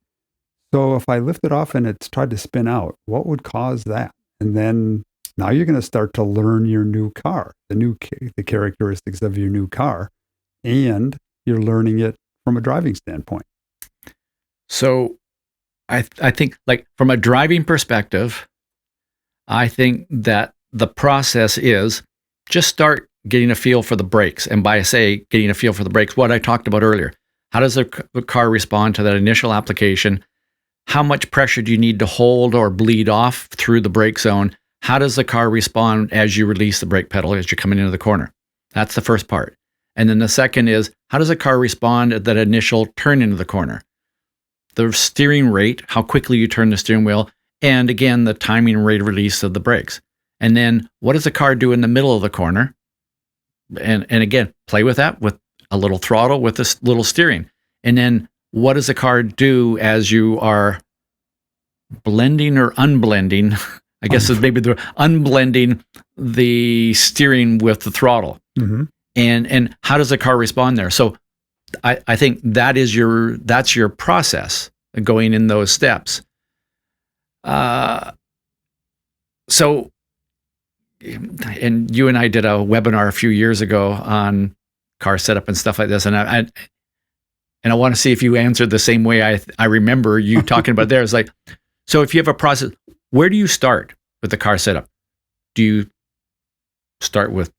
so if I lift it off and it's tried to spin out, what would cause that? And then now you're going to start to learn your new car, the characteristics of your new car, and you're learning it from a driving standpoint. So I think, like, from a driving perspective, I think that the process is just start getting a feel for the brakes. And by getting a feel for the brakes, what I talked about earlier, how does the car respond to that initial application? How much pressure do you need to hold or bleed off through the brake zone? How does the car respond as you release the brake pedal as you're coming into the corner? That's the first part. And then the second is, how does the car respond at that initial turn into the corner? The steering rate, how quickly you turn the steering wheel, and again, the timing and rate of release of the brakes. And then what does the car do in the middle of the corner? And again, play with that with a little throttle, with this little steering. And then what does the car do as you are blending or unblending? I guess it's maybe the unblending the steering with the throttle. Mm-hmm. And how does the car respond there? So I think that's your process going in those steps. So, and you and I did a webinar a few years ago on car setup and stuff like this, and I want to see if you answered the same way I remember you talking about there. It's like, so if you have a process, where do you start with the car setup? Do you start with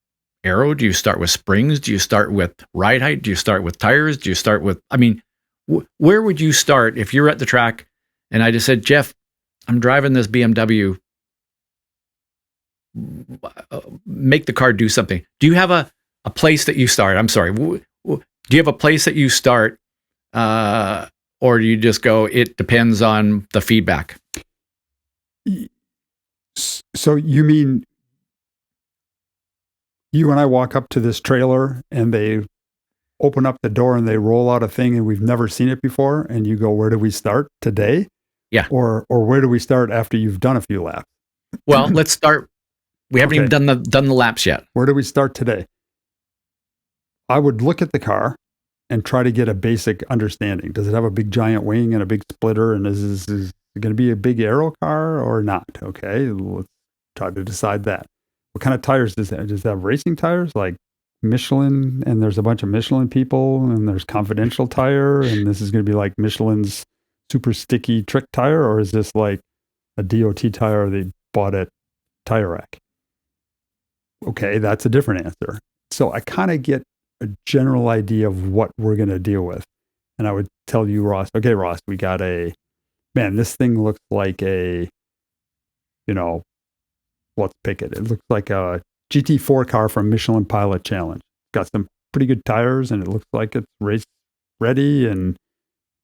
aero? Do you start with springs? Do you start with ride height? Do you start with tires? Do you start with, where would you start if you're at the track and I just said, Jeff, I'm driving this BMW, make the car do something. Do you have a place that you start? I'm sorry. Do you have a place that you start? Or do you just go, it depends on the feedback? So you mean you and I walk up to this trailer and they open up the door and they roll out a thing and we've never seen it before, and you go, where do we start today? Yeah. Or where do we start after you've done a few laps? Well, let's start. We haven't even done the laps yet. Where do we start today? I would look at the car and try to get a basic understanding. Does it have a big giant wing and a big splitter? And is it going to be a big aero car or not? Okay, let's try to decide that. What kind of tires does it have? Does it have racing tires like Michelin? And there's a bunch of Michelin people, and there's Confidential tire, and this is going to be like Michelin's super sticky trick tire, or is this like a DOT tire they bought at Tire Rack? Okay, that's a different answer. So I kind of get a general idea of what we're going to deal with. And I would tell you, Ross, okay, Ross, we got this thing looks like let's pick it. It looks like a GT4 car from Michelin Pilot Challenge. Got some pretty good tires and it looks like it's race ready. And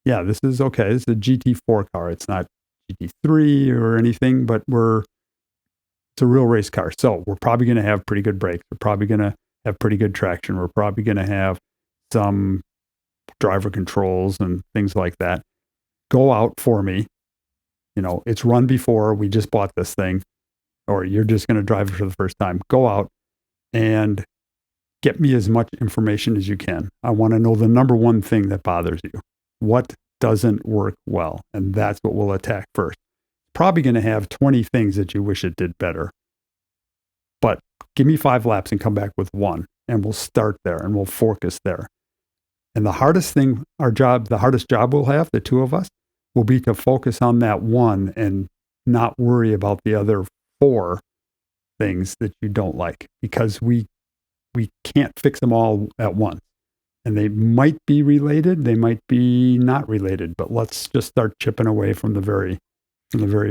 yeah, this is okay. This is a GT4 car. It's not GT3 or anything, but it's a real race car. So we're probably going to have pretty good brakes. We're probably going to have pretty good traction. We're probably going to have some driver controls and things like that. Go out for me. It's run before. We just bought this thing, or you're just going to drive it for the first time. Go out and get me as much information as you can. I want to know the number one thing that bothers you. What doesn't work well? And that's what we'll attack first. Probably going to have 20 things that you wish it did better. But give me 5 laps and come back with one, and we'll start there and we'll focus there. And the hardest job we'll have, the two of us, will be to focus on that one and not worry about the other 4 things that you don't like, because we can't fix them all at once. And they might be related, they might be not related, but let's just start chipping away from the very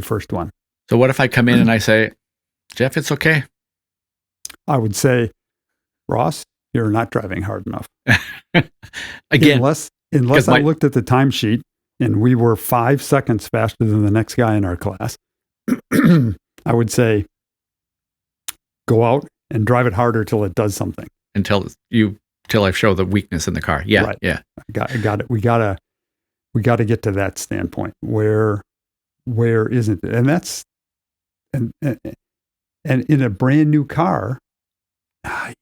first one. So what if I come in and I say, Jeff, it's okay? I would say, Ross, you're not driving hard enough. Again, unless I looked at the timesheet and we were 5 seconds faster than the next guy in our class, I would say, go out and drive it harder till it does something. Till I show the weakness in the car. Yeah, right. Yeah. I got it. We gotta get to that standpoint. Where isn't it? And that's and in a brand new car, I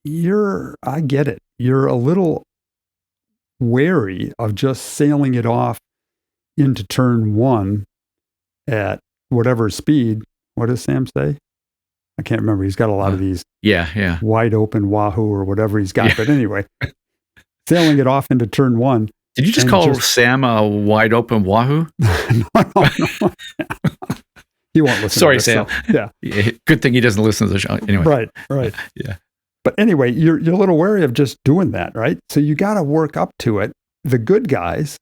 get it. You're a little wary of just sailing it off into turn 1 at whatever speed. What does Sam say? I can't remember. He's got a lot of these yeah. wide open Wahoo or whatever he's got. Yeah. But anyway, sailing it off into turn one. Did you just call Sam a wide open wahoo? No. He won't listen. Sorry, to this, Sam. So, yeah. Good thing he doesn't listen to the show. Anyway. Right. Yeah. But anyway, you're a little wary of just doing that, right? So you got to work up to it. The good guys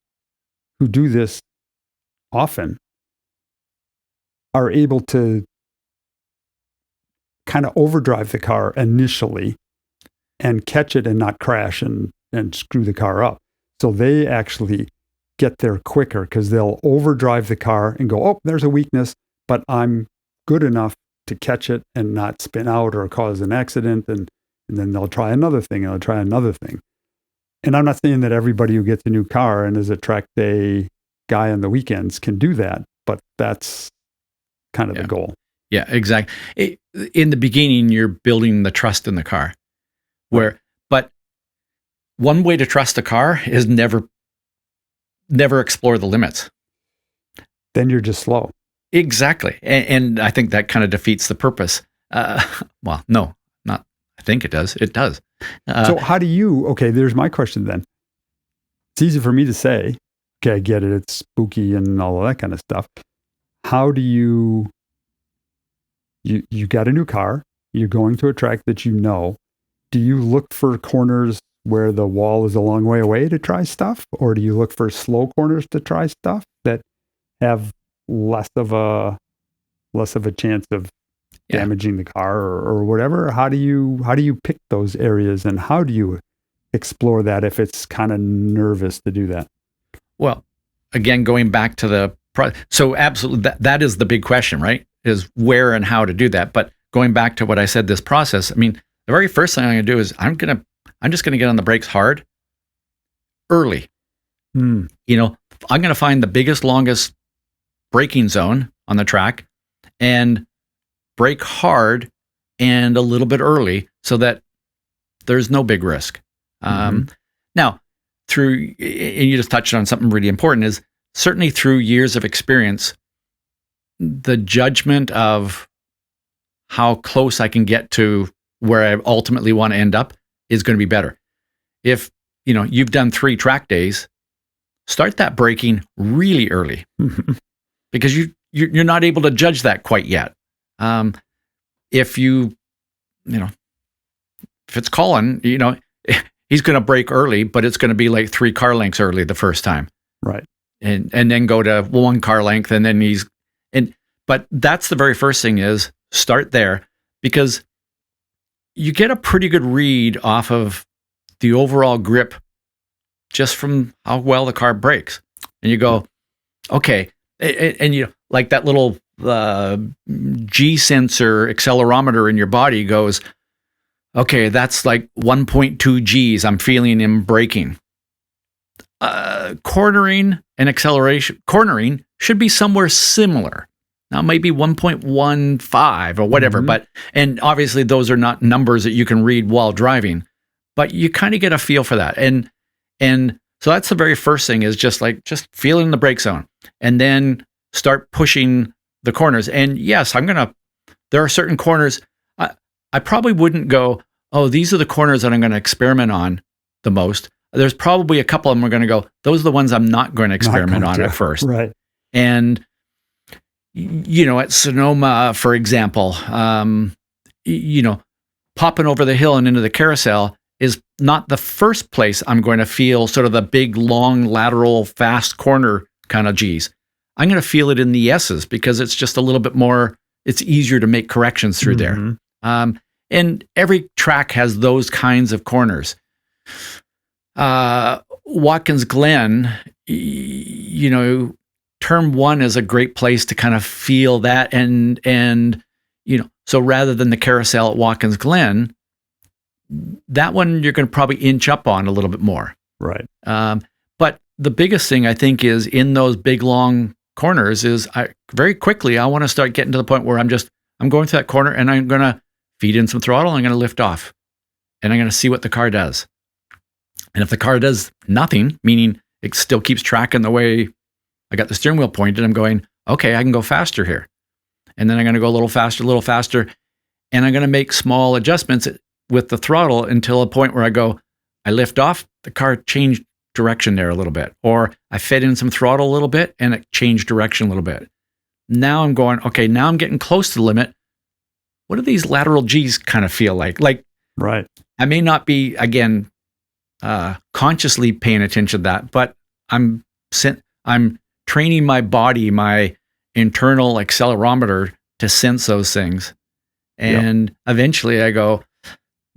who do this often are able to kind of overdrive the car initially and catch it and not crash and screw the car up. So they actually get there quicker because they'll overdrive the car and go, oh, there's a weakness, but I'm good enough to catch it and not spin out or cause an accident. And then they'll try another thing and they'll try another thing. And I'm not saying that everybody who gets a new car and is a track day guy on the weekends can do that, but that's kind of the goal. Yeah, exactly. In the beginning, you're building the trust in the car. But one way to trust a car is never explore the limits. Then you're just slow. Exactly. And I think that kind of defeats the purpose. Well, no, not, I think it does. It does. So how do you, okay, there's my question then. It's easy for me to say, okay, I get it. It's spooky and all of that kind of stuff. How do you got a new car, you're going to a track that you know. Do you look for corners where the wall is a long way away to try stuff? Or do you look for slow corners to try stuff that have less of a chance of damaging the car or whatever? How do you pick those areas and how do you explore that if it's kind of nervous to do that? Well, again, going back to so absolutely that is the big question, right? Is where and how to do that. But going back to what I said, this process, I mean, the very first thing I'm going to do is I'm just going to get on the brakes hard early. I'm going to find the biggest, longest braking zone on the track and brake hard and a little bit early so that there's no big risk. Now, and you just touched on something really important, is certainly through years of experience, the judgment of how close I can get to where I ultimately want to end up is going to be better. If, you've done 3 track days, start that braking really early because you're not able to judge that quite yet. If it's Colin, he's going to brake early, but it's going to be like 3 car lengths early the first time. Right. And then go to 1 car length and then but that's the very first thing, is start there, because you get a pretty good read off of the overall grip just from how well the car brakes. And you go, okay, and like that little G sensor accelerometer in your body goes, okay, that's like 1.2 Gs I'm feeling in braking. Cornering and acceleration, cornering should be somewhere similar. Now, maybe 1.15 or whatever, and obviously those are not numbers that you can read while driving, but you kind of get a feel for that. And so that's the very first thing, is just feeling the brake zone and then start pushing the corners. And yes, there are certain corners, I probably wouldn't go, oh, these are the corners that I'm going to experiment on the most. There's probably a couple of them are going to go, those are the ones I'm not going to experiment on at first. Right. And at Sonoma, for example, popping over the hill and into the carousel is not the first place I'm going to feel sort of the big, long, lateral, fast corner kind of Gs. I'm going to feel it in the S's because it's just a little bit more, it's easier to make corrections through there. And every track has those kinds of corners. Watkins Glen, Turn 1 is a great place to kind of feel that. And so rather than the carousel at Watkins Glen, that one you're going to probably inch up on a little bit more. Right. But the biggest thing I think is in those big, long corners is very quickly, I want to start getting to the point where I'm going through that corner and I'm going to feed in some throttle. I'm going to lift off and I'm going to see what the car does. And if the car does nothing, meaning it still keeps tracking the way I got the steering wheel pointed, I'm going, okay, I can go faster here. And then I'm going to go a little faster. And I'm going to make small adjustments with the throttle until a point where I lift off, the car changed direction there a little bit, or I fed in some throttle a little bit and it changed direction a little bit. Now I'm going, okay, now I'm getting close to the limit. What do these lateral G's kind of feel like? Like, right. I may not be, again, consciously paying attention to that, but I'm training my body, my internal accelerometer to sense those things. And eventually I go,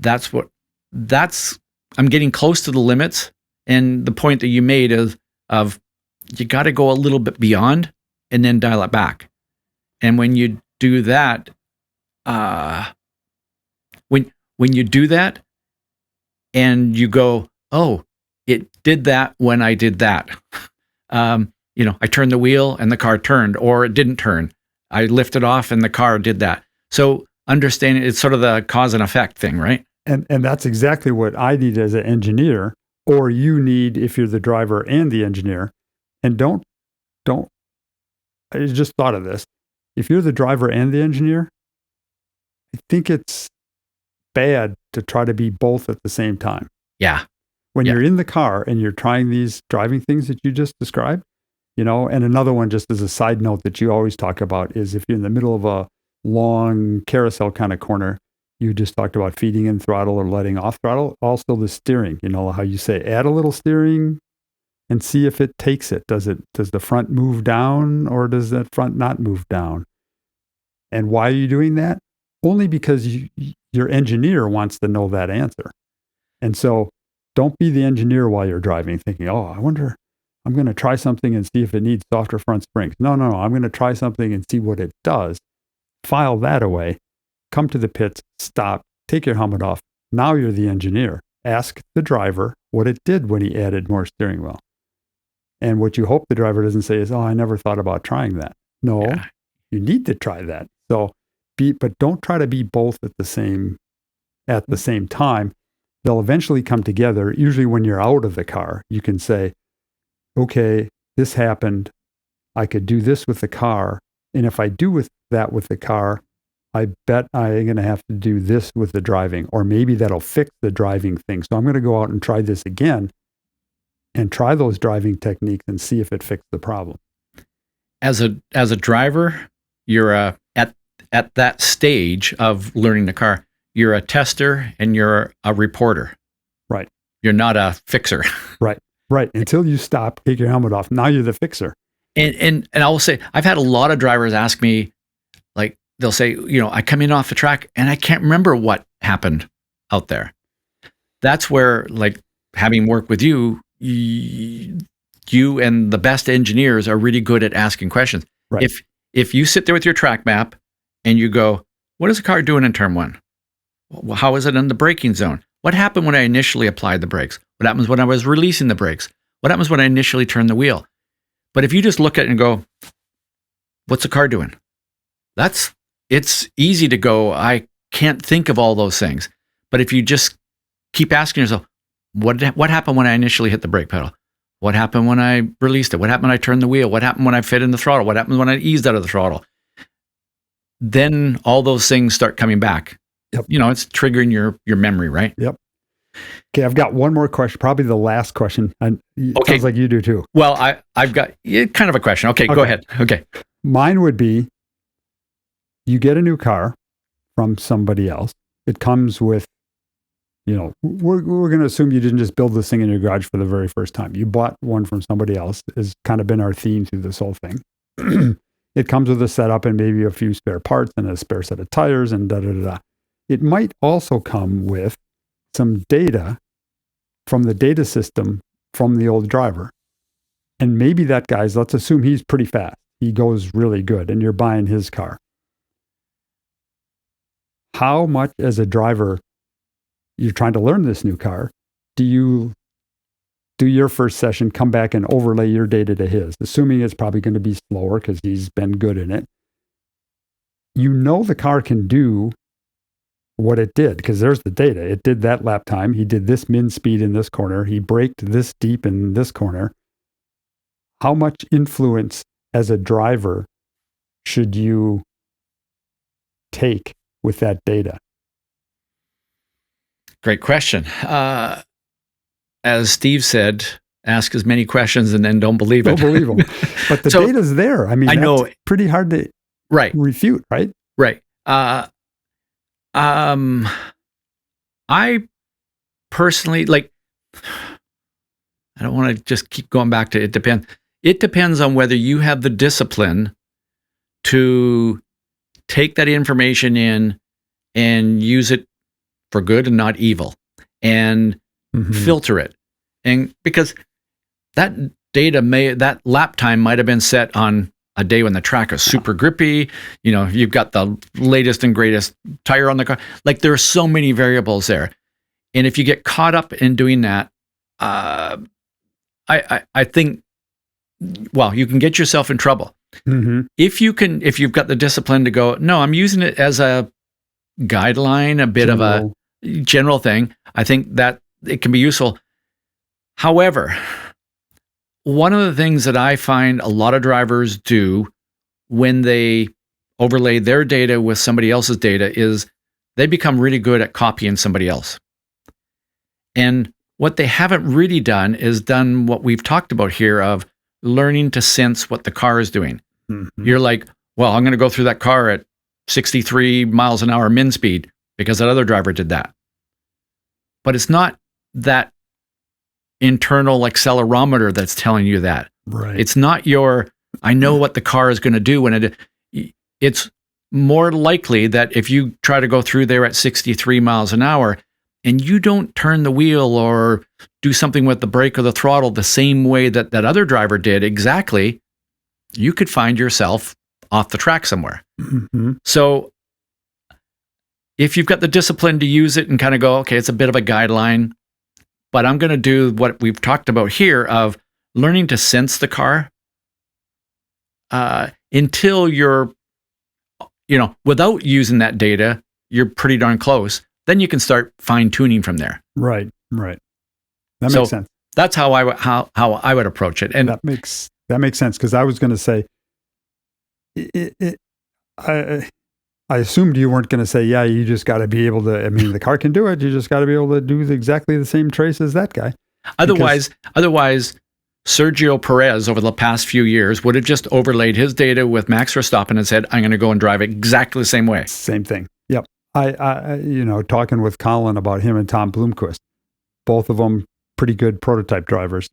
I'm getting close to the limits. And the point that you made of you got to go a little bit beyond and then dial it back. And when you do that, when you do that and you go, oh, it did that when I did that. I turned the wheel and the car turned, or it didn't turn. I lifted off and the car did that. So understanding it's sort of the cause and effect thing, right? And that's exactly what I need as an engineer, or you need if you're the driver and the engineer. And don't, I just thought of this. If you're the driver and the engineer, I think it's bad to try to be both at the same time. Yeah. When you're in the car and you're trying these driving things that you just described, and another one just as a side note that you always talk about is if you're in the middle of a long carousel kind of corner, you just talked about feeding in throttle or letting off throttle. Also the steering, how you say, add a little steering and see if it takes it. Does the front move down or does that front not move down? And why are you doing that? Only because your engineer wants to know that answer. And so don't be the engineer while you're driving thinking, oh, I wonder, I'm going to try something and see if it needs softer front springs. No, I'm going to try something and see what it does. File that away. Come to the pits, stop, take your helmet off. Now you're the engineer. Ask the driver what it did when he added more steering wheel. And what you hope the driver doesn't say is, oh, I never thought about trying that. No, you need to try that. So but don't try to be both at the same time. They'll eventually come together. Usually when you're out of the car, you can say, okay, this happened. I could do this with the car. And if I do that with the car, I bet I'm going to have to do this with the driving, or maybe that'll fix the driving thing. So I'm going to go out and try this again and try those driving techniques and see if it fixed the problem. As a driver, you're at that stage of learning the car, you're a tester and you're a reporter. Right. You're not a fixer. Right. Until you stop, take your helmet off. Now you're the fixer. And I will say, I've had a lot of drivers ask me, like, they'll say, I come in off the track and I can't remember what happened out there. That's where, like, having worked with you and the best engineers are really good at asking questions. Right. If you sit there with your track map and you go, what is the car doing in turn one? How is it in the braking zone? What happened when I initially applied the brakes? What happens when I was releasing the brakes? What happens when I initially turned the wheel? But if you just look at it and go, what's the car doing? It's easy to go, I can't think of all those things. But if you just keep asking yourself, what happened when I initially hit the brake pedal? What happened when I released it? What happened when I turned the wheel? What happened when I fed in the throttle? What happened when I eased out of the throttle? Then all those things start coming back. Yep. It's triggering your memory, right? Yep. Okay, I've got one more question, probably the last question. And it sounds like you do too. Well, I've got kind of a question. Okay, go ahead. Okay. Mine would be, you get a new car from somebody else. It comes with, we're going to assume you didn't just build this thing in your garage for the very first time. You bought one from somebody else. Has kind of been our theme through this whole thing. It comes with a setup and maybe a few spare parts and a spare set of tires and da-da-da-da. It might also come with some data from the data system from the old driver. And maybe that guy's, let's assume he's pretty fast. He goes really good and you're buying his car. How much as a driver, you're trying to learn this new car, do you do your first session, come back and overlay your data to his, assuming it's probably going to be slower because he's been good in it. The car can do what it did because there's the data. It did that lap time. He did this min speed in this corner. He braked this deep in this corner. How much influence as a driver should you take with that data? Great question. as Steve said, ask as many questions and then don't believe it. Don't believe them. But the data's there. I mean, that's pretty hard to refute, right? Right. I personally, like, I don't want to just keep going back to it depends. It depends on whether you have the discipline to take that information in and use it for good and not evil, and filter it. And because that data that lap time might have been set on a day when the track is super grippy, you've got the latest and greatest tire on the car. Like, there are so many variables there. And if you get caught up in doing that, I think, well, you can get yourself in trouble. If you've got the discipline to go, no, I'm using it as a guideline, a bit of a general thing, I think that it can be useful. However, one of the things that I find a lot of drivers do when they overlay their data with somebody else's data is they become really good at copying somebody else. And what they haven't really done is done what we've talked about here of learning to sense what the car is doing. You're like, well, I'm going to go through that car at 63 miles an hour min speed because that other driver did that. But it's not that internal accelerometer that's telling you that. Right. It's not I know what the car is going to do when it's more likely that if you try to go through there at 63 miles an hour and you don't turn the wheel or do something with the brake or the throttle the same way that that other driver did exactly, you could find yourself off the track somewhere. So if you've got the discipline to use it and kind of go, okay, it's a bit of a guideline, but I'm going to do what we've talked about here of learning to sense the car until you're, without using that data, you're pretty darn close. Then you can start fine tuning from there. Right. That makes sense. That's how I would approach it. And that makes sense, because I was going to say, I assumed you weren't going to say, yeah, you just got to be able to, the car can do it. You just got to be able to do exactly the same trace as that guy. Otherwise, Sergio Perez over the past few years would have just overlaid his data with Max Verstappen and said, I'm going to go and drive it exactly the same way. Same thing. Yep. I talking with Colin about him and Tom Bloomquist, both of them pretty good prototype drivers.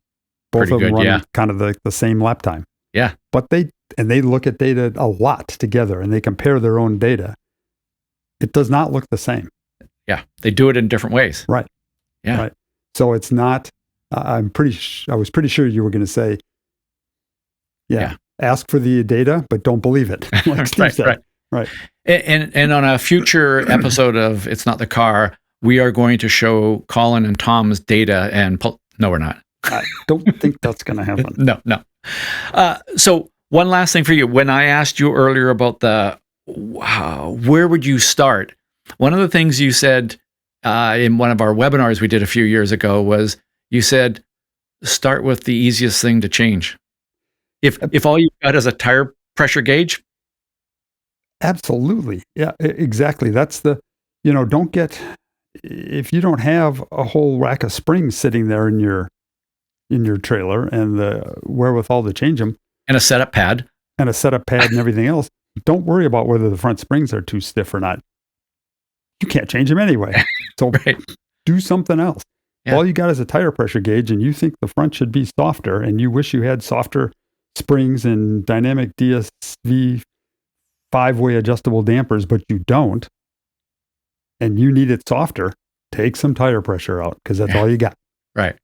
Both of them run kind of the same lap time. Yeah. But they look at data a lot together and they compare their own data. It does not look the same. Yeah. They do it in different ways. Right. Yeah. Right. So it's not, I was pretty sure you were going to say, ask for the data, but don't believe it. Like Steve said. Right. And on a future episode of It's Not the Car, we are going to show Colin and Tom's data and no, we're not. I don't think that's going to happen. No. So one last thing for you. When I asked you earlier about where would you start? One of the things you said in one of our webinars we did a few years ago was you said, start with the easiest thing to change. If all you've got is a tire pressure gauge. Absolutely. Yeah, exactly. That's if you don't have a whole rack of springs sitting there in your trailer and the wherewithal to change them. And a setup pad. And everything else. Don't worry about whether the front springs are too stiff or not. You can't change them anyway. So do something else. Yeah. All you got is a tire pressure gauge and you think the front should be softer and you wish you had softer springs and dynamic DSV 5-way adjustable dampers, but you don't. And you need it softer. Take some tire pressure out because that's all you got. Right.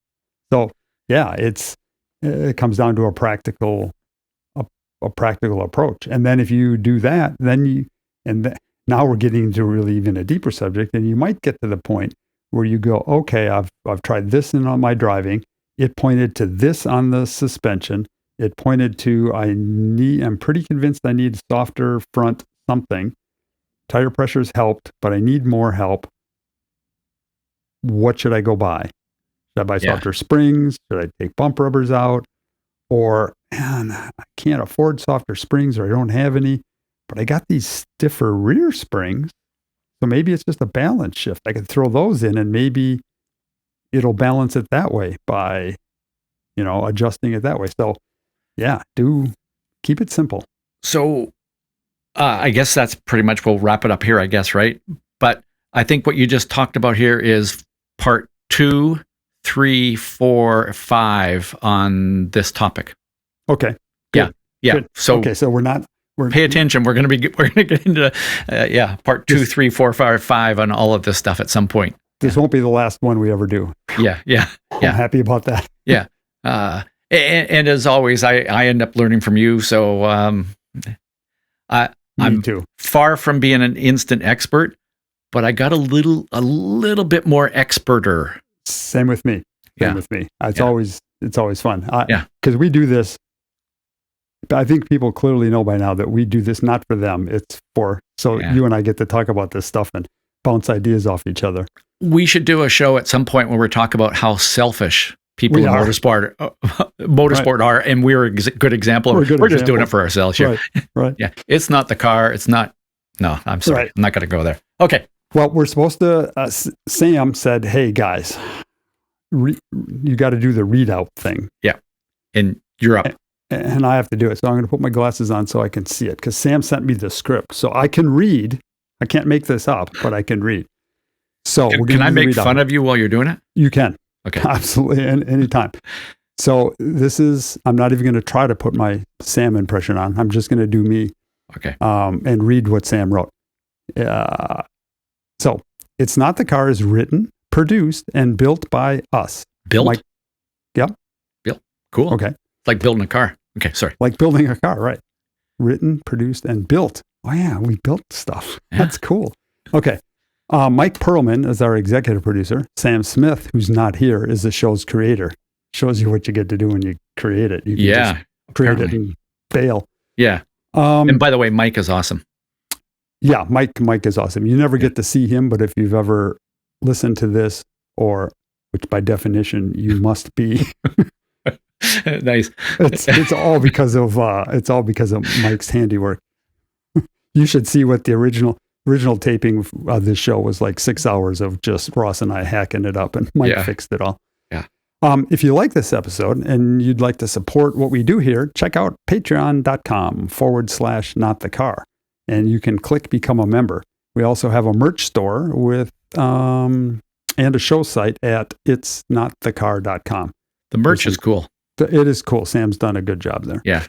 So it comes down to a practical approach. And then if you do that, now we're getting into really even a deeper subject, and you might get to the point where you go, okay, I've tried this on my driving. It pointed to this on the suspension. It pointed to I'm pretty convinced I need softer front something. Tire pressure's helped, but I need more help. What should I go buy? Should I buy softer springs? Should I take bump rubbers out? Or, man, I can't afford softer springs, or I don't have any, but I got these stiffer rear springs. So maybe it's just a balance shift. I could throw those in and maybe it'll balance it that way by, adjusting it that way. So yeah, keep it simple. So I guess that's pretty much, we'll wrap it up here, I guess, right? But I think what you just talked about here is part 2, 3, 4, 5 on this topic. Okay. Good. Yeah. Good. So okay. So we're pay attention. We're going to get into part 2, 3, 4, 5 on all of this stuff at some point. This won't be the last one we ever do. Yeah. I'm happy about that. Yeah. And as always, I end up learning from you. So I'm too. Far from being an instant expert, but I got a little bit more experter. Same with me. With me. It's always fun. Because we do this. I think people clearly know by now that we do this not for them. It's you and I get to talk about this stuff and bounce ideas off each other. We should do a show at some point where we talk about how selfish people in motorsport are, and we're a good example. We're just doing it for ourselves here. Right. Yeah. It's not the car. It's not. No, I'm sorry. Right. I'm not going to go there. Okay. Well, we're supposed to. Sam said, "Hey guys, you got to do the readout thing." Yeah. And you're up. And I have to do it. So I'm going to put my glasses on so I can see it, because Sam sent me the script. So I can read. I can't make this up, but I can read. So can I make fun of you while you're doing it? You can. Okay. Absolutely. Anytime. So I'm not even going to try to put my Sam impression on. I'm just going to do me. Okay. And read what Sam wrote. So It's Not the Car is written, produced, and built by us. Built? Yep. Built. Cool. Okay. It's like building a car. Okay, sorry. Like building a car, right. Written, produced, and built. Oh yeah, we built stuff. Yeah. That's cool. Okay. Mike Perlman is our executive producer. Sam Smith, who's not here, is the show's creator. Shows you what you get to do when you create it. You can just create it and bail. Yeah. And by the way, Mike is awesome. Yeah, Mike is awesome. You never get to see him, but if you've ever listened to this, which by definition you must be, nice. It's all because of Mike's handiwork. You should see what the original taping of this show was like. 6 hours of just Ross and I hacking it up, and Mike fixed it all. Yeah. If you like this episode and you'd like to support what we do here, check out patreon.com/notthecar, and you can click Become a Member. We also have a merch store with and a show site at itsnotthecar.com. The merch is cool. It is cool. Sam's done a good job there. Yeah.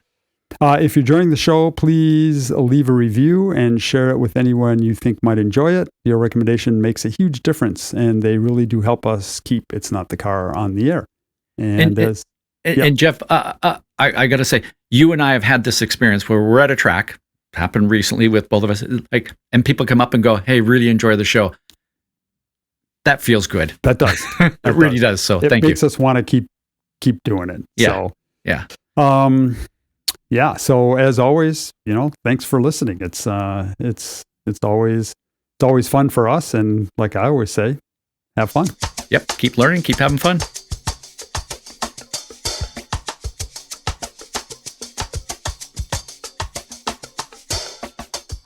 If you're enjoying the show, please leave a review and share it with anyone you think might enjoy it. Your recommendation makes a huge difference, and they really do help us keep It's Not the Car on the air. And Jeff, I got to say, you and I have had this experience where we're at a track, happened recently with both of us, and people come up and go, "Hey, really enjoy the show." That feels good. That does. It really does. So thank you. It makes us want to keep doing it. Yeah. So, yeah. Yeah. So as always, thanks for listening. It's always fun for us. And like I always say, have fun. Yep. Keep learning, keep having fun.